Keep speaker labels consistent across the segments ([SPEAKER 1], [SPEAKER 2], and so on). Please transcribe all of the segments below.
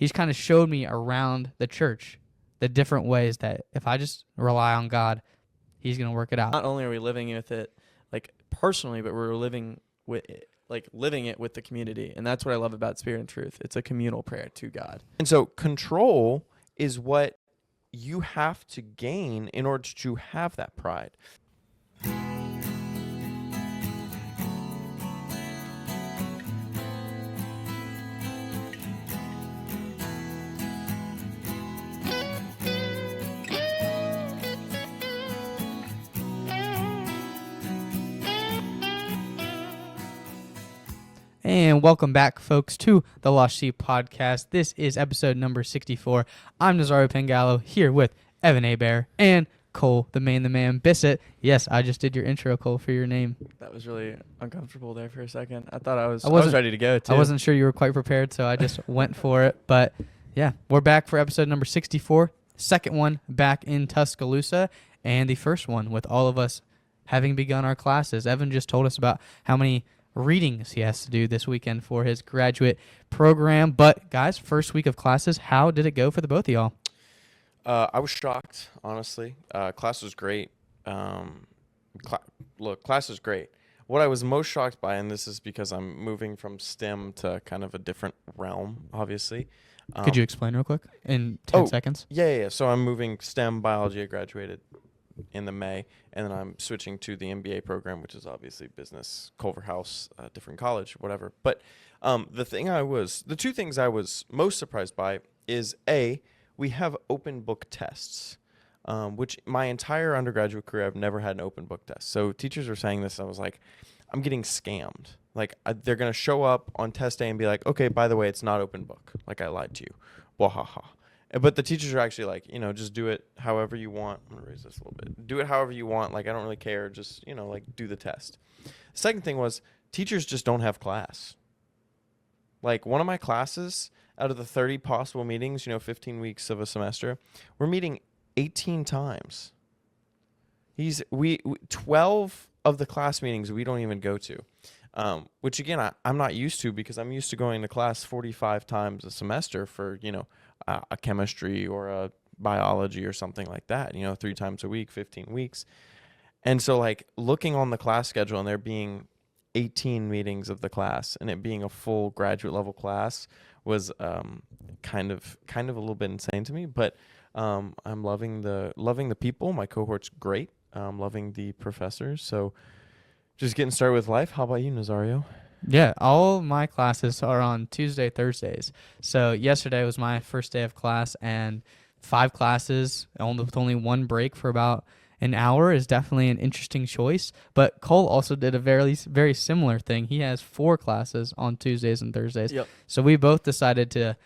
[SPEAKER 1] he's kind of showed me around the church the different ways that if I just rely on God, he's going to work it out.
[SPEAKER 2] Not only are we living with it like personally, but we're living with it, like living it with the community. And that's what I love about Spirit and Truth. It's a communal prayer to God.
[SPEAKER 3] And so control is what you have to gain in order to have that pride.
[SPEAKER 1] And welcome back, folks, to the Lost Sheep Podcast. This is episode number 64. I'm Nazario Pengallo here with Evan Abear and Cole, the man, Bissett. Yes, I just did your intro, Cole, for your name.
[SPEAKER 2] That was really uncomfortable there for a second. I thought I was ready to go, too.
[SPEAKER 1] I wasn't sure you were quite prepared, so I just went for it. But, yeah, we're back for episode number 64. Second one back in Tuscaloosa, and the first one with all of us having begun our classes. Evan just told us about how many readings he has to do this weekend for his graduate program. But, guys, first week of classes, how did it go for the both of y'all?
[SPEAKER 3] I was shocked, honestly. Class was great. Class was great. What I was most shocked by, and this is because I'm moving from STEM to kind of a different realm, obviously.
[SPEAKER 1] Could you explain real quick in 10 seconds?
[SPEAKER 3] Yeah. So I'm moving STEM biology. I graduated in the May, and then I'm switching to the MBA program, which is obviously business, Culver House, different college, whatever. But the two things I was most surprised by is we have open book tests, which my entire undergraduate career I've never had an open book test. So teachers were saying this, I was like, I'm getting scammed. Like they're gonna show up on test day and be like, okay, by the way, it's not open book. Like I lied to you. Wahaha. But the teachers are actually like, just do it however you want. I'm going to raise this a little bit. Do it however you want. Like, I don't really care. Just, do the test. Second thing was teachers just don't have class. Like, one of my classes, out of the 30 possible meetings, 15 weeks of a semester, we're meeting 18 times. 12 of the class meetings we don't even go to. Which, again, I'm not used to because I'm used to going to class 45 times a semester for, a chemistry or a biology or something like that, 3 times a week, 15 weeks. And so like looking on the class schedule and there being 18 meetings of the class and it being a full graduate level class was kind of a little bit insane to me, but I'm loving the people. My cohort's great. I'm loving the professors. So just getting started with life. How about you, Nazario?
[SPEAKER 1] Yeah, all my classes are on Tuesday, Thursdays. So yesterday was my first day of class, and 5 classes with only one break for about an hour is definitely an interesting choice. But Cole also did a very, very similar thing. He has 4 classes on Tuesdays and Thursdays.
[SPEAKER 2] Yep.
[SPEAKER 1] So we both decided to,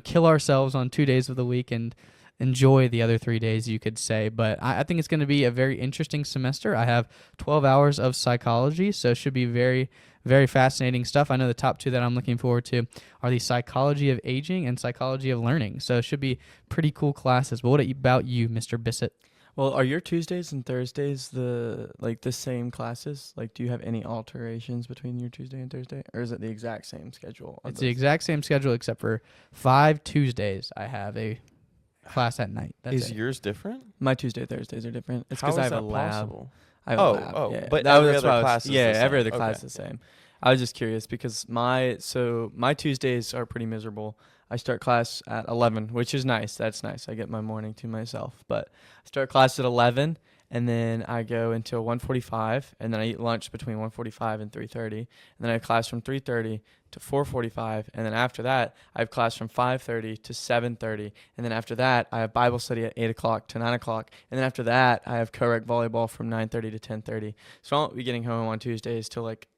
[SPEAKER 1] kill ourselves on 2 days of the week and enjoy the other 3 days, you could say. But I think it's going to be a very interesting semester. I have 12 hours of psychology, so it should be very, very fascinating stuff. I know the top 2 that I'm looking forward to are the psychology of aging and psychology of learning. So it should be pretty cool classes. But what about you, Mr. Bissett?
[SPEAKER 2] Well, are your Tuesdays and Thursdays the same classes? Like, do you have any alterations between your Tuesday and Thursday? Or is it the exact same schedule?
[SPEAKER 1] It's the exact same schedule except for 5 Tuesdays I have a class at night.
[SPEAKER 3] Is yours different?
[SPEAKER 2] My Tuesday, Thursdays are different. It's
[SPEAKER 3] How
[SPEAKER 2] because I
[SPEAKER 3] is
[SPEAKER 2] have a
[SPEAKER 3] that
[SPEAKER 2] lab.
[SPEAKER 3] possible?
[SPEAKER 2] I have a lab.
[SPEAKER 3] Yeah. But every other class is the same.
[SPEAKER 2] every other class
[SPEAKER 3] Okay.
[SPEAKER 2] is the same. I was just curious because my Tuesdays are pretty miserable. I start class at 11, which is nice. That's nice. I get my morning to myself. But I start class at 11, and then I go until 1:45, and then I eat lunch between 1:45 and 3:30, and then I have class from 3:30 to 4:45, and then after that, I have class from 5:30 to 7:30, and then after that, I have Bible study at 8 o'clock to 9 o'clock, and then after that, I have co-rec volleyball from 9:30 to 10:30. So I won't be getting home on Tuesdays till like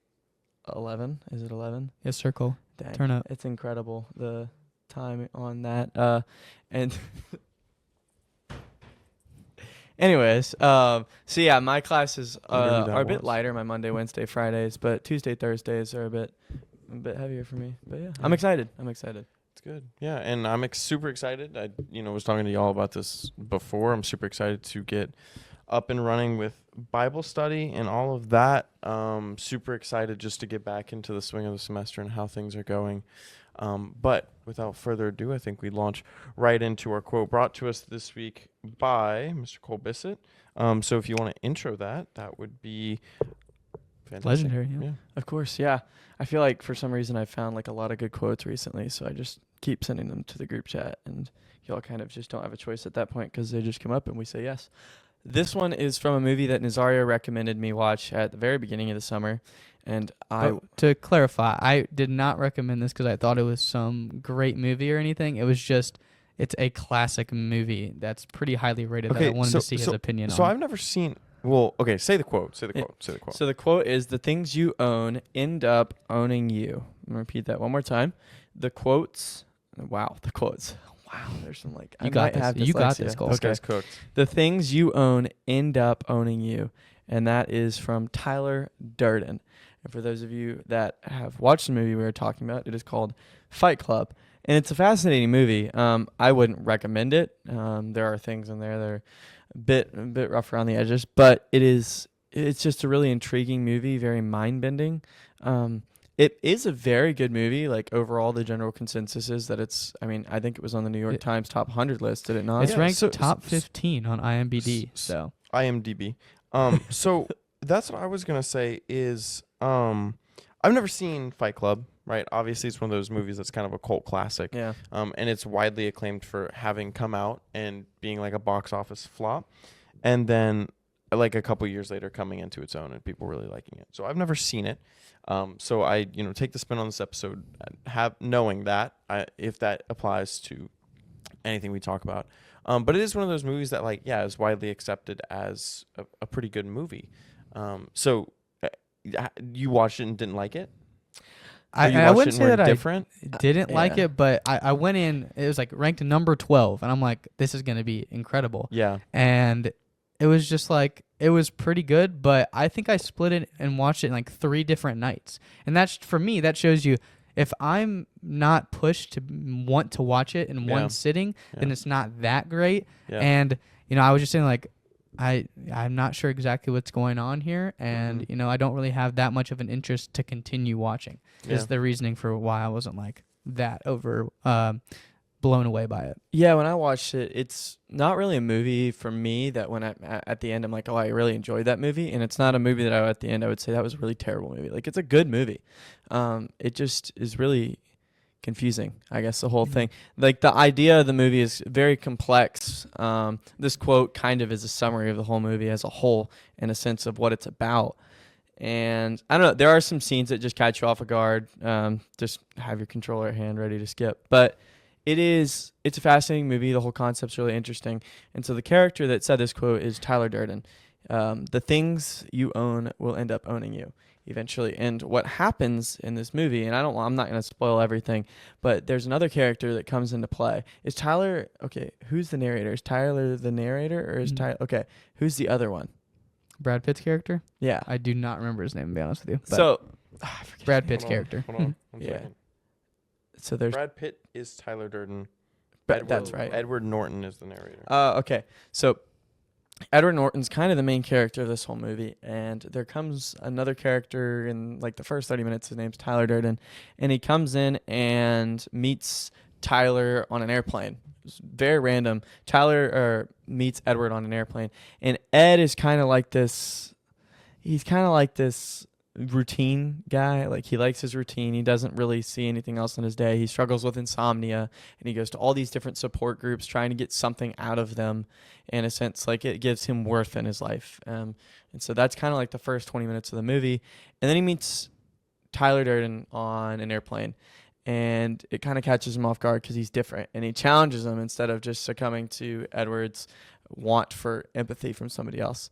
[SPEAKER 2] 11. Is it 11?
[SPEAKER 1] Yes, sir, Cole.
[SPEAKER 2] Dang.
[SPEAKER 1] Turn up.
[SPEAKER 2] It's incredible, the time on that. And anyways, so yeah, my classes are a bit lighter, my Monday, Wednesday, Fridays, but Tuesday, Thursdays are a bit heavier for me. But yeah, I'm excited.
[SPEAKER 3] It's good. Yeah, and I'm super excited. I was talking to y'all about this before. I'm super excited to get up and running with Bible study and all of that. Super excited just to get back into the swing of the semester and how things are going. But without further ado, I think we launch right into our quote brought to us this week by Mr. Cole Bissett. So if you want to intro that, that would be fantastic.
[SPEAKER 1] Legendary, yeah.
[SPEAKER 2] Of course, yeah. I feel like for some reason I've found like a lot of good quotes recently, so I just keep sending them to the group chat, and y'all kind of just don't have a choice at that point because they just come up and we say yes. This one is from a movie that Nazario recommended me watch at the very beginning of the summer, and
[SPEAKER 1] To clarify, I did not recommend this because I thought it was some great movie or anything. It was just, it's a classic movie that's pretty highly rated that I wanted to see his opinion on.
[SPEAKER 3] So I've never seen. Well, okay. Say the quote. Say the
[SPEAKER 2] Yeah.
[SPEAKER 3] quote. Say the quote.
[SPEAKER 2] So the quote is, "The things you own end up owning you." I'm gonna repeat that one more time. The quotes. Wow, the quotes. Wow, there's some like
[SPEAKER 1] You got this. You got this, Cole.
[SPEAKER 3] This
[SPEAKER 2] Okay.
[SPEAKER 3] guy's cooked.
[SPEAKER 2] The things you own end up owning you, and that is from Tyler Durden. And for those of you that have watched the movie we were talking about, it is called Fight Club, and it's a fascinating movie. I wouldn't recommend it. There are things in there that are a bit rough around the edges, but it's just a really intriguing movie, very mind-bending. It is a very good movie. Like overall, the general consensus is that it's. I mean, I think it was on the New York Times top 100 list. Did it not?
[SPEAKER 1] It's
[SPEAKER 3] Yeah,
[SPEAKER 1] ranked
[SPEAKER 3] so-
[SPEAKER 1] top 15 on IMDb. So
[SPEAKER 3] IMDb. So that's what I was gonna say is I've never seen Fight Club. Right. Obviously, it's one of those movies that's kind of a cult classic.
[SPEAKER 2] Yeah.
[SPEAKER 3] And it's widely acclaimed for having come out and being like a box office flop, and then like a couple years later coming into its own and people really liking it. So I've never seen it. So I take the spin on this episode, knowing that if that applies to anything we talk about. But it is one of those movies that is widely accepted as a pretty good movie. So you watched it and didn't like it?
[SPEAKER 1] I wouldn't say that
[SPEAKER 3] different?
[SPEAKER 1] I didn't like
[SPEAKER 2] Yeah.
[SPEAKER 1] it, but I went in. It was like ranked number 12, and I'm like, this is gonna be incredible.
[SPEAKER 3] Yeah.
[SPEAKER 1] And it was just like, it was pretty good, but I think I split it and watched it in like 3 different nights. And that's, for me, that shows you, if I'm not pushed to want to watch it in
[SPEAKER 3] Yeah.
[SPEAKER 1] one sitting, then
[SPEAKER 3] Yeah.
[SPEAKER 1] it's not that great.
[SPEAKER 3] Yeah.
[SPEAKER 1] And I was just saying, like, I'm not sure exactly what's going on here, and
[SPEAKER 3] Mhm.
[SPEAKER 1] I don't really have that much of an interest to continue watching.
[SPEAKER 3] Yeah.
[SPEAKER 1] Is the reasoning for why I wasn't like that over blown away by it.
[SPEAKER 2] Yeah, when I watched it, it's not really a movie for me that when at the end I'm like, oh, I really enjoyed that movie, and it's not a movie that at the end I would say that was a really terrible movie. Like, it's a good movie. It just is really confusing, I guess, the whole thing. Like, the idea of the movie is very complex. This quote kind of is a summary of the whole movie as a whole in a sense of what it's about. And I don't know, there are some scenes that just catch you off guard. Just have your controller at hand ready to skip. But it's a fascinating movie. The whole concept's really interesting. And so the character that said this quote is Tyler Durden. The things you own will end up owning you eventually. And what happens in this movie, and I'm not going to spoil everything, but there's another character that comes into play. Is Tyler, okay, who's the narrator? Is Tyler the narrator, or is Tyler, okay, who's the other one?
[SPEAKER 1] Brad Pitt's character?
[SPEAKER 2] Yeah.
[SPEAKER 1] I do not remember his name, to be honest with you. But
[SPEAKER 2] So,
[SPEAKER 1] Brad Pitt's
[SPEAKER 3] Hold on,
[SPEAKER 1] character.
[SPEAKER 3] Hold on. One
[SPEAKER 2] Yeah.
[SPEAKER 3] second.
[SPEAKER 2] so there's,
[SPEAKER 3] Brad Pitt is Tyler Durden.
[SPEAKER 2] that's right.
[SPEAKER 3] Edward Norton is the narrator.
[SPEAKER 2] Okay. So Edward Norton's kind of the main character of this whole movie, and there comes another character in like the first 30 minutes. His name's Tyler Durden, and he comes in and meets Tyler on an airplane. It's very random. Tyler meets Edward on an airplane, and Ed is kind of like this. He's kind of like this routine guy. Like, he likes his routine. He doesn't really see anything else in his day. He struggles with insomnia, and he goes to all these different support groups trying to get something out of them, in a sense, like it gives him worth in his life. And so that's kind of like the first 20 minutes of the movie. And then he meets Tyler Durden on an airplane, and it kind of catches him off guard because he's different, and he challenges him instead of just succumbing to Edward's want for empathy from somebody else.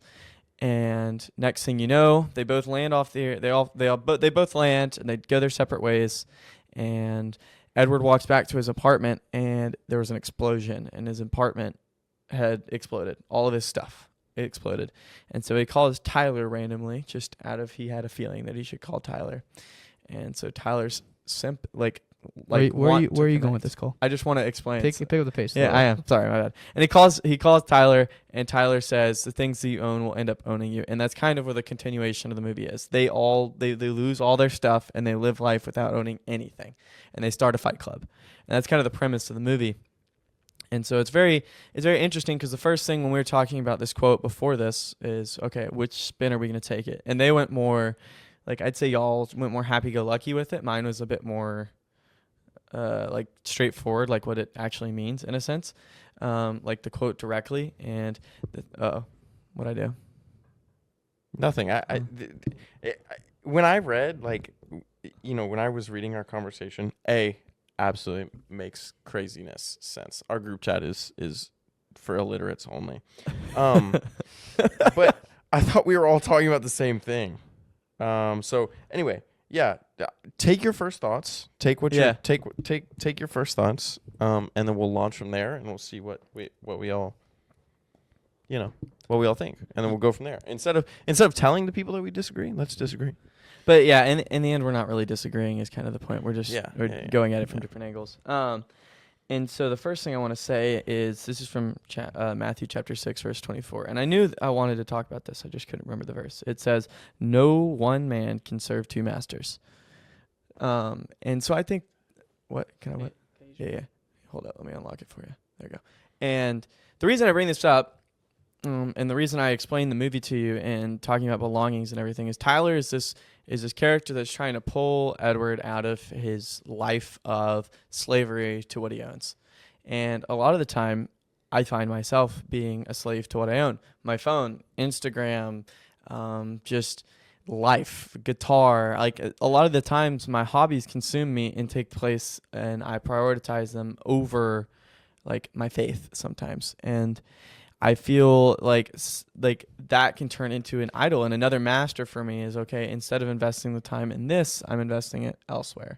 [SPEAKER 2] And next thing you know, they both land off the air. They both land, and they go their separate ways. And Edward walks back to his apartment, and there was an explosion, and his apartment had exploded. All of his stuff exploded, and so he calls Tyler randomly, just he had a feeling that he should call Tyler. And so Tyler's like
[SPEAKER 1] where
[SPEAKER 2] want
[SPEAKER 1] you
[SPEAKER 2] to
[SPEAKER 1] where are you going with
[SPEAKER 2] connect.
[SPEAKER 1] this, Cole?
[SPEAKER 2] I just want to explain.
[SPEAKER 1] Pick up the pace. a
[SPEAKER 2] Yeah,
[SPEAKER 1] little.
[SPEAKER 2] I am. Sorry, my bad. And he calls Tyler, and Tyler says the things that you own will end up owning you, and that's kind of where the continuation of the movie is. They lose all their stuff, and they live life without owning anything, and they start a fight club, and that's kind of the premise of the movie. And so it's very interesting because the first thing when we were talking about this quote before this is, okay, which spin are we going to take it? And they went more, like I'd say y'all went more happy-go-lucky with it. Mine was a bit more like straightforward, like what it actually means in a sense, like the quote directly. And what'd I do?
[SPEAKER 3] Nothing. When I read, like, when I was reading our conversation, absolutely makes craziness sense. Our group chat is for illiterates only. But I thought we were all talking about the same thing. So anyway, yeah, take your first thoughts. Take what you take your first thoughts. And then we'll launch from there, and we'll see what we all think, and then we'll go from there. Instead of telling the people that we disagree, let's disagree.
[SPEAKER 2] But yeah, in the end, we're not really disagreeing is kind of the point. We're just going at it from different angles. And so the first thing I want to say is this is from Matthew chapter 6, verse 24. And I knew I wanted to talk about this. I just couldn't remember the verse. It says, no one man can serve two masters. And so I think, Yeah. Hold up. Let me unlock it for you. There you go. And the reason I bring this up, and the reason I explained the movie to you and talking about belongings and everything is Tyler is this character that's trying to pull Edward out of his life of slavery to what he owns. And a lot of the time, I find myself being a slave to what I own. My phone, Instagram, just life, guitar. Like a lot of the times, my hobbies consume me and take place, and I prioritize them over like my faith sometimes. And I feel like that can turn into an idol. And another master for me is, okay, instead of investing the time in this, I'm investing it elsewhere.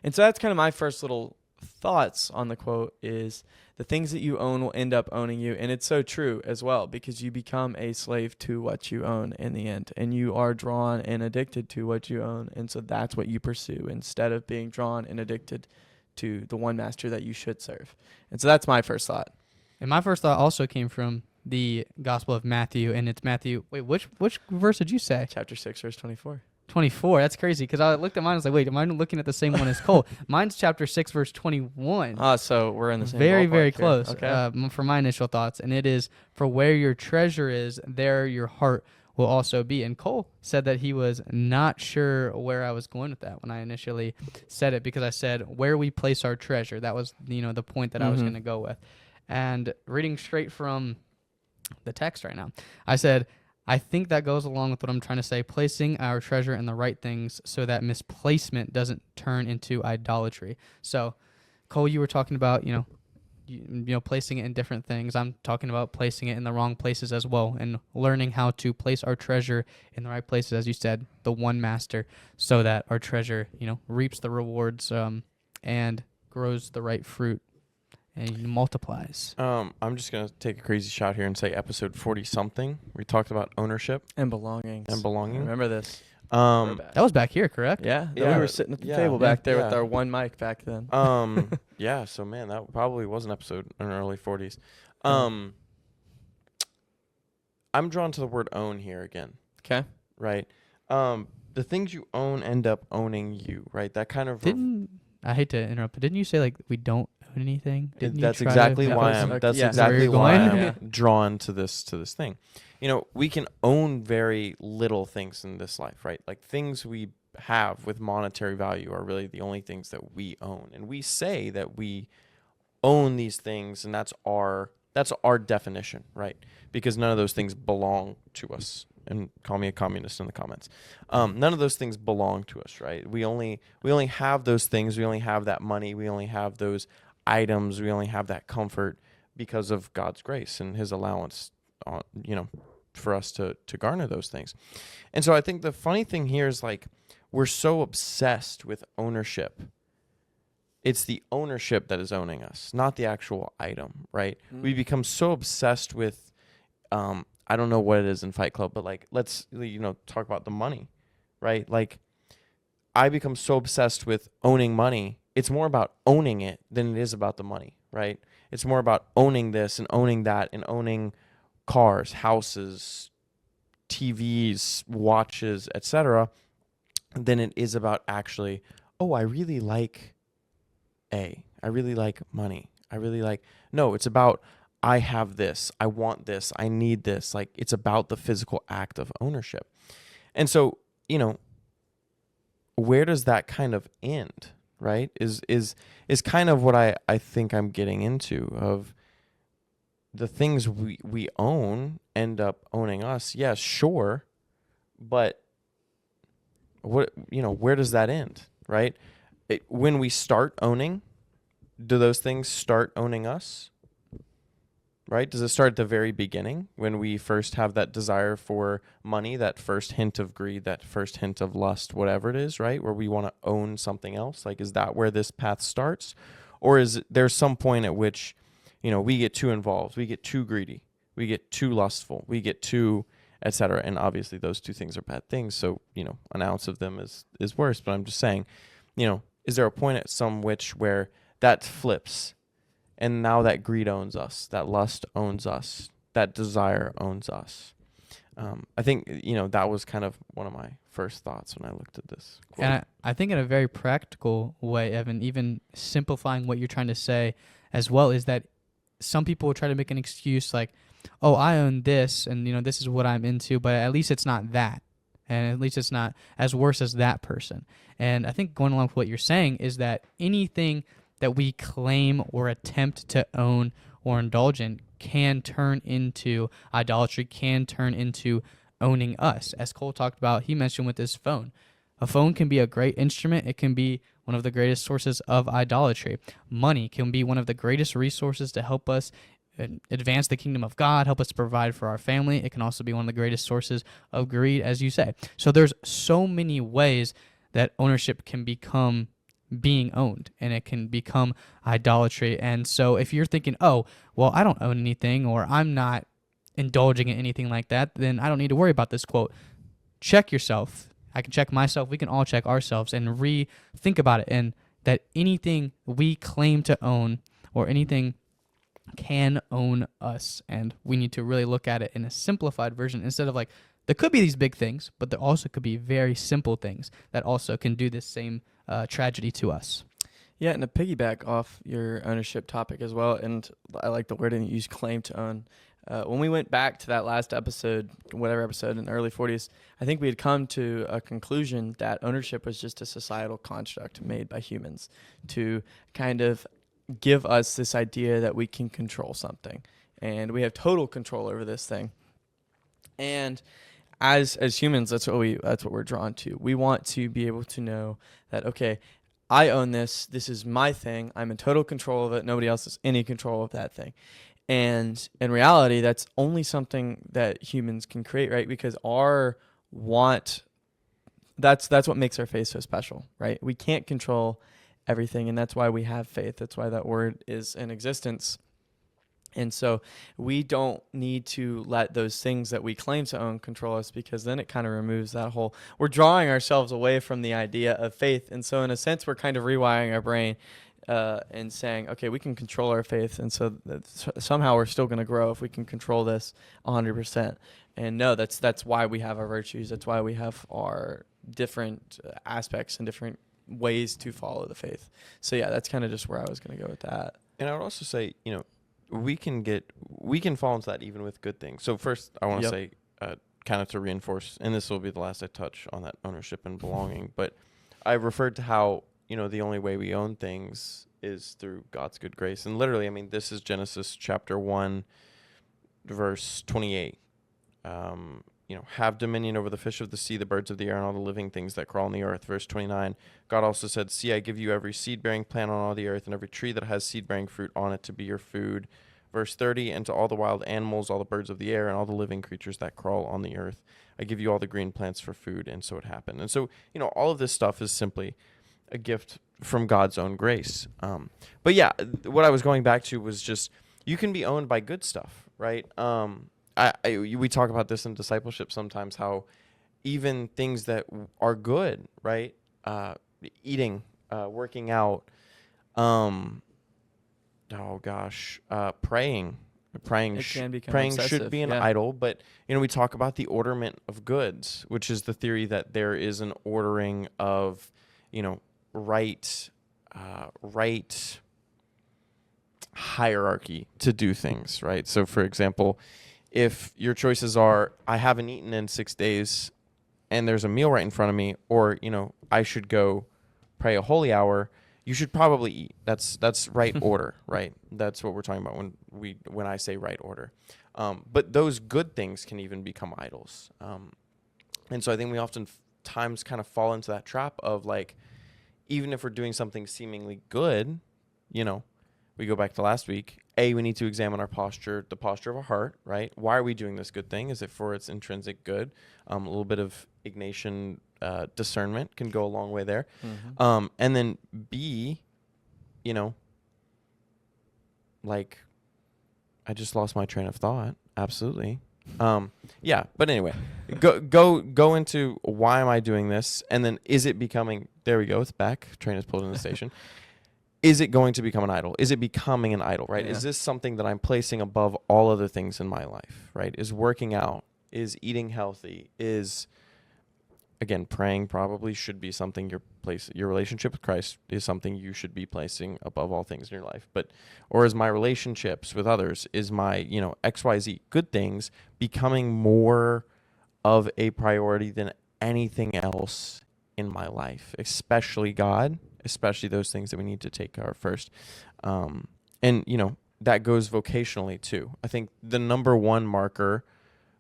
[SPEAKER 2] And so that's kind of my first little thoughts on the quote is the things that you own will end up owning you. And it's so true as well, because you become a slave to what you own in the end, and you are drawn and addicted to what you own. And so that's what you pursue instead of being drawn and addicted to the one master that you should serve. And so that's my first thought.
[SPEAKER 1] And my first thought also came from the Gospel of Matthew, and it's Matthew. Wait, which verse did you say?
[SPEAKER 2] Chapter 6, verse 24.
[SPEAKER 1] 24. That's crazy, because I looked at mine and was like, wait, am I looking at the same one as Cole? Mine's chapter 6, verse 21.
[SPEAKER 2] So we're in the same
[SPEAKER 1] very,
[SPEAKER 2] ballpark
[SPEAKER 1] very
[SPEAKER 2] here.
[SPEAKER 1] close.
[SPEAKER 2] Okay.
[SPEAKER 1] For my initial thoughts, and it is, for where your treasure is, there your heart will also be. And Cole said that he was not sure where I was going with that when I initially said it, because I said where we place our treasure. That was the point that I was going to go with. And reading straight from the text right now, I said, I think that goes along with what I'm trying to say, placing our treasure in the right things so that misplacement doesn't turn into idolatry. So, Cole, you were talking about, placing it in different things. I'm talking about placing it in the wrong places as well, and learning how to place our treasure in the right places, as you said, the one master, so that our treasure, reaps the rewards and grows the right fruit and multiplies.
[SPEAKER 3] I'm just going to take a crazy shot here and say episode 40-something. We talked about ownership.
[SPEAKER 2] And belongings.
[SPEAKER 3] And belonging.
[SPEAKER 2] I remember this.
[SPEAKER 1] That was back here, correct?
[SPEAKER 2] Yeah. We
[SPEAKER 3] Yeah.
[SPEAKER 2] were sitting at the table back there with
[SPEAKER 3] Yeah.
[SPEAKER 2] our one mic back then.
[SPEAKER 3] Yeah, so man, that probably was an episode in the early 40s. I'm drawn to the word own here again.
[SPEAKER 2] Okay.
[SPEAKER 3] Right? The things you own end up owning you, right? That kind of
[SPEAKER 1] I hate to interrupt, but didn't you say like we don't own anything?
[SPEAKER 3] That's exactly why I'm drawn to this thing. We can own very little things in this life, right? Like things we have with monetary value are really the only things that we own. And we say that we own these things, and that's our definition, right? Because none of those things belong to us. And call me a communist in the comments. None of those things belong to us, right? We only have those things. We only have that money. We only have those items. We only have that comfort because of God's grace and His allowance, for us to garner those things. And so I think the funny thing here is like we're so obsessed with ownership. It's the ownership that is owning us, not the actual item, right? We become so obsessed with I don't know what it is in Fight Club, but like, let's, talk about the money, right? Like I become so obsessed with owning money it's more about owning it than it is about the money, right? It's more about owning this and owning that and owning cars, houses, TVs, watches, etc., than it is about actually, oh, I really like I really like money. I really like, no, it's about, I have this, I want this, I need this. Like, it's about the physical act of ownership. And so, where does that kind of end, right? Is kind of what I think I'm getting into, of the things we own end up owning us. Yes, sure, but where does that end, right? When we start owning, do those things start owning us? Right? Does it start at the very beginning when we first have that desire for money, that first hint of greed, that first hint of lust, whatever it is, right? Where we want to own something else? Like, is that where this path starts? Or is there some point at which, we get too involved, we get too greedy, we get too lustful, we get too, etc. And obviously those two things are bad things. So, an ounce of them is worse. But I'm just saying, is there a point at some which where that flips? And now that greed owns us, that lust owns us, that desire owns us. I think, that was kind of one of my first thoughts when I looked at this quote.
[SPEAKER 1] And I think in a very practical way, Evan, even simplifying what you're trying to say as well, is that some people will try to make an excuse like, oh, I own this and, this is what I'm into, but at least it's not that. And at least it's not as worse as that person. And I think going along with what you're saying is that anything that we claim or attempt to own or indulge in can turn into idolatry, can turn into owning us. As Cole talked about, he mentioned with his phone. A phone can be a great instrument. It can be one of the greatest sources of idolatry. Money can be one of the greatest resources to help us advance the kingdom of God, help us provide for our family. It can also be one of the greatest sources of greed, as you say. So there's so many ways that ownership can become being owned, and it can become idolatry. And so if you're thinking, oh, well, I don't own anything, or I'm not indulging in anything like that, then I don't need to worry about this quote. Check yourself. I can check myself. We can all check ourselves and think about it. And that anything we claim to own or anything can own us. And we need to really look at it in a simplified version instead of like, there could be these big things, but there also could be very simple things that also can do this same tragedy to us.
[SPEAKER 2] Yeah, and to piggyback off your ownership topic as well, and I like the wording you use, claim to own. When we went back to that last episode, whatever episode in the early 40s, I think we had come to a conclusion that ownership was just a societal construct made by humans to kind of give us this idea that we can control something, and we have total control over this thing. And as humans, that's what we're drawn to. We want to be able to know that, okay, I own this. This is my thing. I'm in total control of it. Nobody else has any control of that thing. And in reality, that's only something that humans can create, right? Because our want, that's what makes our faith so special, right? We can't control everything, and that's why we have faith. That's why that word is in existence. And so we don't need to let those things that we claim to own control us, because then it kind of removes that whole, we're drawing ourselves away from the idea of faith. And so in a sense, we're kind of rewiring our brain and saying, okay, we can control our faith. And so somehow we're still going to grow if we can control this 100%. And no, that's why we have our virtues. That's why we have our different aspects and different ways to follow the faith. So yeah, that's kind of just where I was going to go with that.
[SPEAKER 3] And I would also say, we can fall into that even with good things. So first, I want to say, kind of to reinforce, and this will be the last I touch on that ownership and belonging, but I referred to how, the only way we own things is through God's good grace. And literally, I mean, this is Genesis chapter 1, verse 28. Have dominion over the fish of the sea, the birds of the air, and all the living things that crawl on the earth. Verse 29, God also said, see, I give you every seed-bearing plant on all the earth, and every tree that has seed-bearing fruit on it to be your food. Verse 30, and to all the wild animals, all the birds of the air, and all the living creatures that crawl on the earth, I give you all the green plants for food. And so it happened. And so, all of this stuff is simply a gift from God's own grace. But yeah, what I was going back to was just, you can be owned by good stuff, right? We talk about this in discipleship sometimes, how even things that are good, right? Eating, working out, Um, oh gosh, praying. Praying,
[SPEAKER 2] It can become
[SPEAKER 3] praying should
[SPEAKER 2] obsessive,
[SPEAKER 3] be an
[SPEAKER 2] yeah.
[SPEAKER 3] idol, but we talk about the orderment of goods, which is the theory that there is an ordering of, right, right hierarchy to do things, right? So, for example, if your choices are, I haven't eaten in 6 days, and there's a meal right in front of me, or I should go pray a holy hour, you should probably eat. That's right order, right? That's what we're talking about when I say right order. But those good things can even become idols. And so I think we often times kind of fall into that trap of like, even if we're doing something seemingly good, we go back to last week. We need to examine our posture, the posture of our heart, right? Why are we doing this good thing? Is it for its intrinsic good? A little bit of Ignatian discernment can go a long way there.
[SPEAKER 2] Mm-hmm.
[SPEAKER 3] And then B, like, I just lost my train of thought. Absolutely. Yeah, but anyway, go into why am I doing this? And then is it becoming, there we go, it's back. Train is pulled in the station. Is it going to become an idol? Is it becoming an idol, right?
[SPEAKER 2] Yeah.
[SPEAKER 3] Is this something that I'm placing above all other things in my life, right? Is working out, is eating healthy, is, again, praying probably should be something your relationship with Christ is something you should be placing above all things in your life. Or is my relationships with others, is my, XYZ good things becoming more of a priority than anything else in my life, especially God, especially those things that we need to take care of first. And, that goes vocationally too. I think the number one marker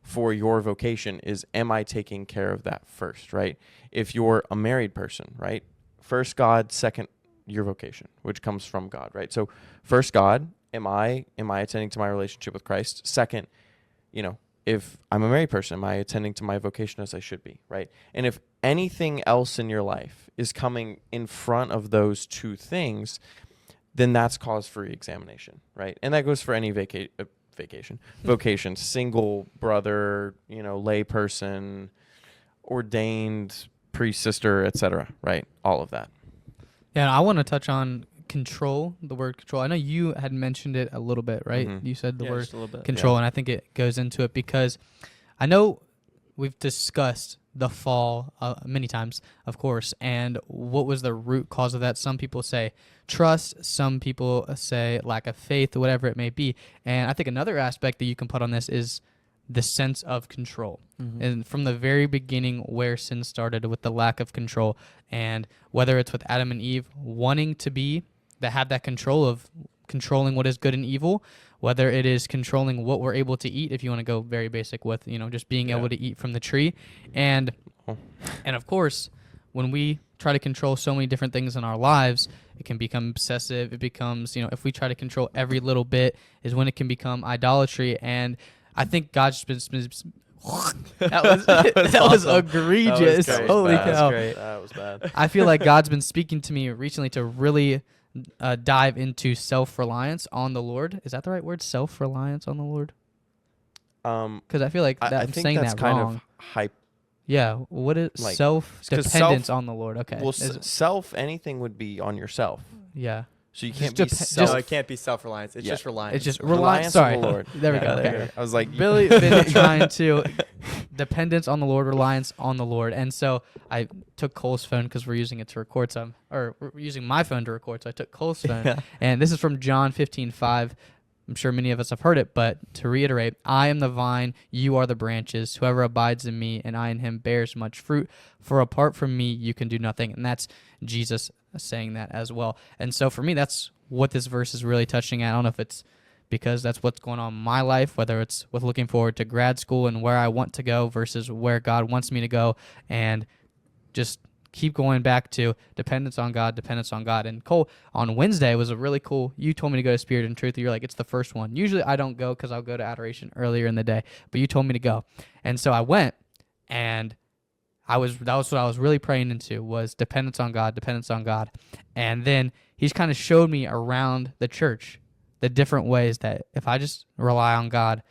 [SPEAKER 3] for your vocation is, am I taking care of that first, right? If you're a married person, right? First God, second your vocation, which comes from God, right? So first God, am I attending to my relationship with Christ? Second, if I'm a married person, am I attending to my vocation as I should be, right? And if anything else in your life is coming in front of those two things, then that's cause for re-examination, right? And that goes for any vocation, single brother, lay person, ordained priest, sister, etc., right? All of that.
[SPEAKER 1] Yeah, and I want to touch on control, the word control. I know you had mentioned it a little bit, right?
[SPEAKER 3] Mhm.
[SPEAKER 1] You said the word
[SPEAKER 2] Just a little bit.
[SPEAKER 1] control,
[SPEAKER 3] Yeah.
[SPEAKER 1] and I think it goes into it because I know we've discussed the fall many times, of course, and what was the root cause of that. Some people say trust, some people say lack of faith, whatever it may be. And I think another aspect that you can put on this is the sense of control.
[SPEAKER 2] Mm-hmm.
[SPEAKER 1] And from the very beginning where sin started with the lack of control, and whether it's with Adam and Eve wanting to have that control of controlling what is good and evil, whether it is controlling what we're able to eat, if you want to go very basic with, just being
[SPEAKER 3] Yeah.
[SPEAKER 1] able to eat from the tree. And of course, when we try to control so many different things in our lives, it can become obsessive. It becomes, if we try to control every little bit is when it can become idolatry. And I think God's been that was that was
[SPEAKER 2] awesome.
[SPEAKER 1] egregious.
[SPEAKER 2] That was great.
[SPEAKER 1] Holy
[SPEAKER 2] That was
[SPEAKER 1] cow.
[SPEAKER 2] great.
[SPEAKER 3] That was bad.
[SPEAKER 1] I feel like God's been speaking to me recently to really dive into self-reliance on the Lord. Is that the right word? Self-reliance on the Lord? Because I feel like
[SPEAKER 3] I
[SPEAKER 1] I'm
[SPEAKER 3] think
[SPEAKER 1] saying
[SPEAKER 3] that's
[SPEAKER 1] that
[SPEAKER 3] kind
[SPEAKER 1] wrong.
[SPEAKER 3] of hype.
[SPEAKER 1] Yeah. What is
[SPEAKER 3] Like,
[SPEAKER 1] self-dependence
[SPEAKER 3] self-
[SPEAKER 1] on the Lord? Okay.
[SPEAKER 3] Well, anything would be on yourself.
[SPEAKER 1] Yeah.
[SPEAKER 3] So you
[SPEAKER 1] Just
[SPEAKER 3] can't be
[SPEAKER 1] just-
[SPEAKER 2] No,
[SPEAKER 3] self.
[SPEAKER 2] it can't be self-reliance. It's
[SPEAKER 3] Yeah.
[SPEAKER 2] just reliance.
[SPEAKER 1] It's just
[SPEAKER 3] reliance
[SPEAKER 1] reliance. Sorry.
[SPEAKER 3] on the Lord.
[SPEAKER 1] There we go.
[SPEAKER 3] Yeah,
[SPEAKER 1] Okay.
[SPEAKER 3] there you go. I was like,
[SPEAKER 1] Billy been trying to dependence on the Lord, reliance on the Lord, and so I took Cole's phone because we're using it to record we're using my phone to record. So I took Cole's phone,
[SPEAKER 2] Yeah.
[SPEAKER 1] and this is from John 15:5. I'm sure many of us have heard it, but to reiterate, I am the vine, you are the branches. Whoever abides in me and I in him bears much fruit. For apart from me, you can do nothing. And that's Jesus saying that as well. And so for me, that's what this verse is really touching at. I don't know if it's because that's what's going on in my life, whether it's with looking forward to grad school and where I want to go versus where God wants me to go, and just keep going back to dependence on God. And Cole, on Wednesday was a really cool, you told me to go to Spirit and Truth. You're like, it's the first one. Usually I don't go because I'll go to adoration earlier in the day, but you told me to go. And so I went, and that was what I was really praying into, was dependence on God. And then he's kind of showed me around the church the different ways that if I just rely on God,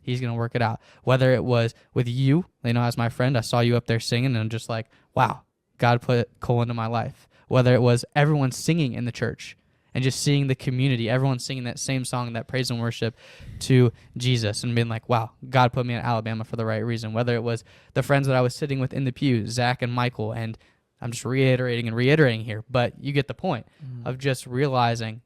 [SPEAKER 1] he's going to work it out. Whether it was with you, as my friend, I saw you up there singing, and I'm just like, wow, God put Cole into my life. Whether it was everyone singing in the church, and just seeing the community, everyone singing that same song, that praise and worship to Jesus, and being like, wow, God put me in Alabama for the right reason. Whether it was the friends that I was sitting with in the pew, Zach and Michael, and I'm just reiterating here, but you get the point of just realizing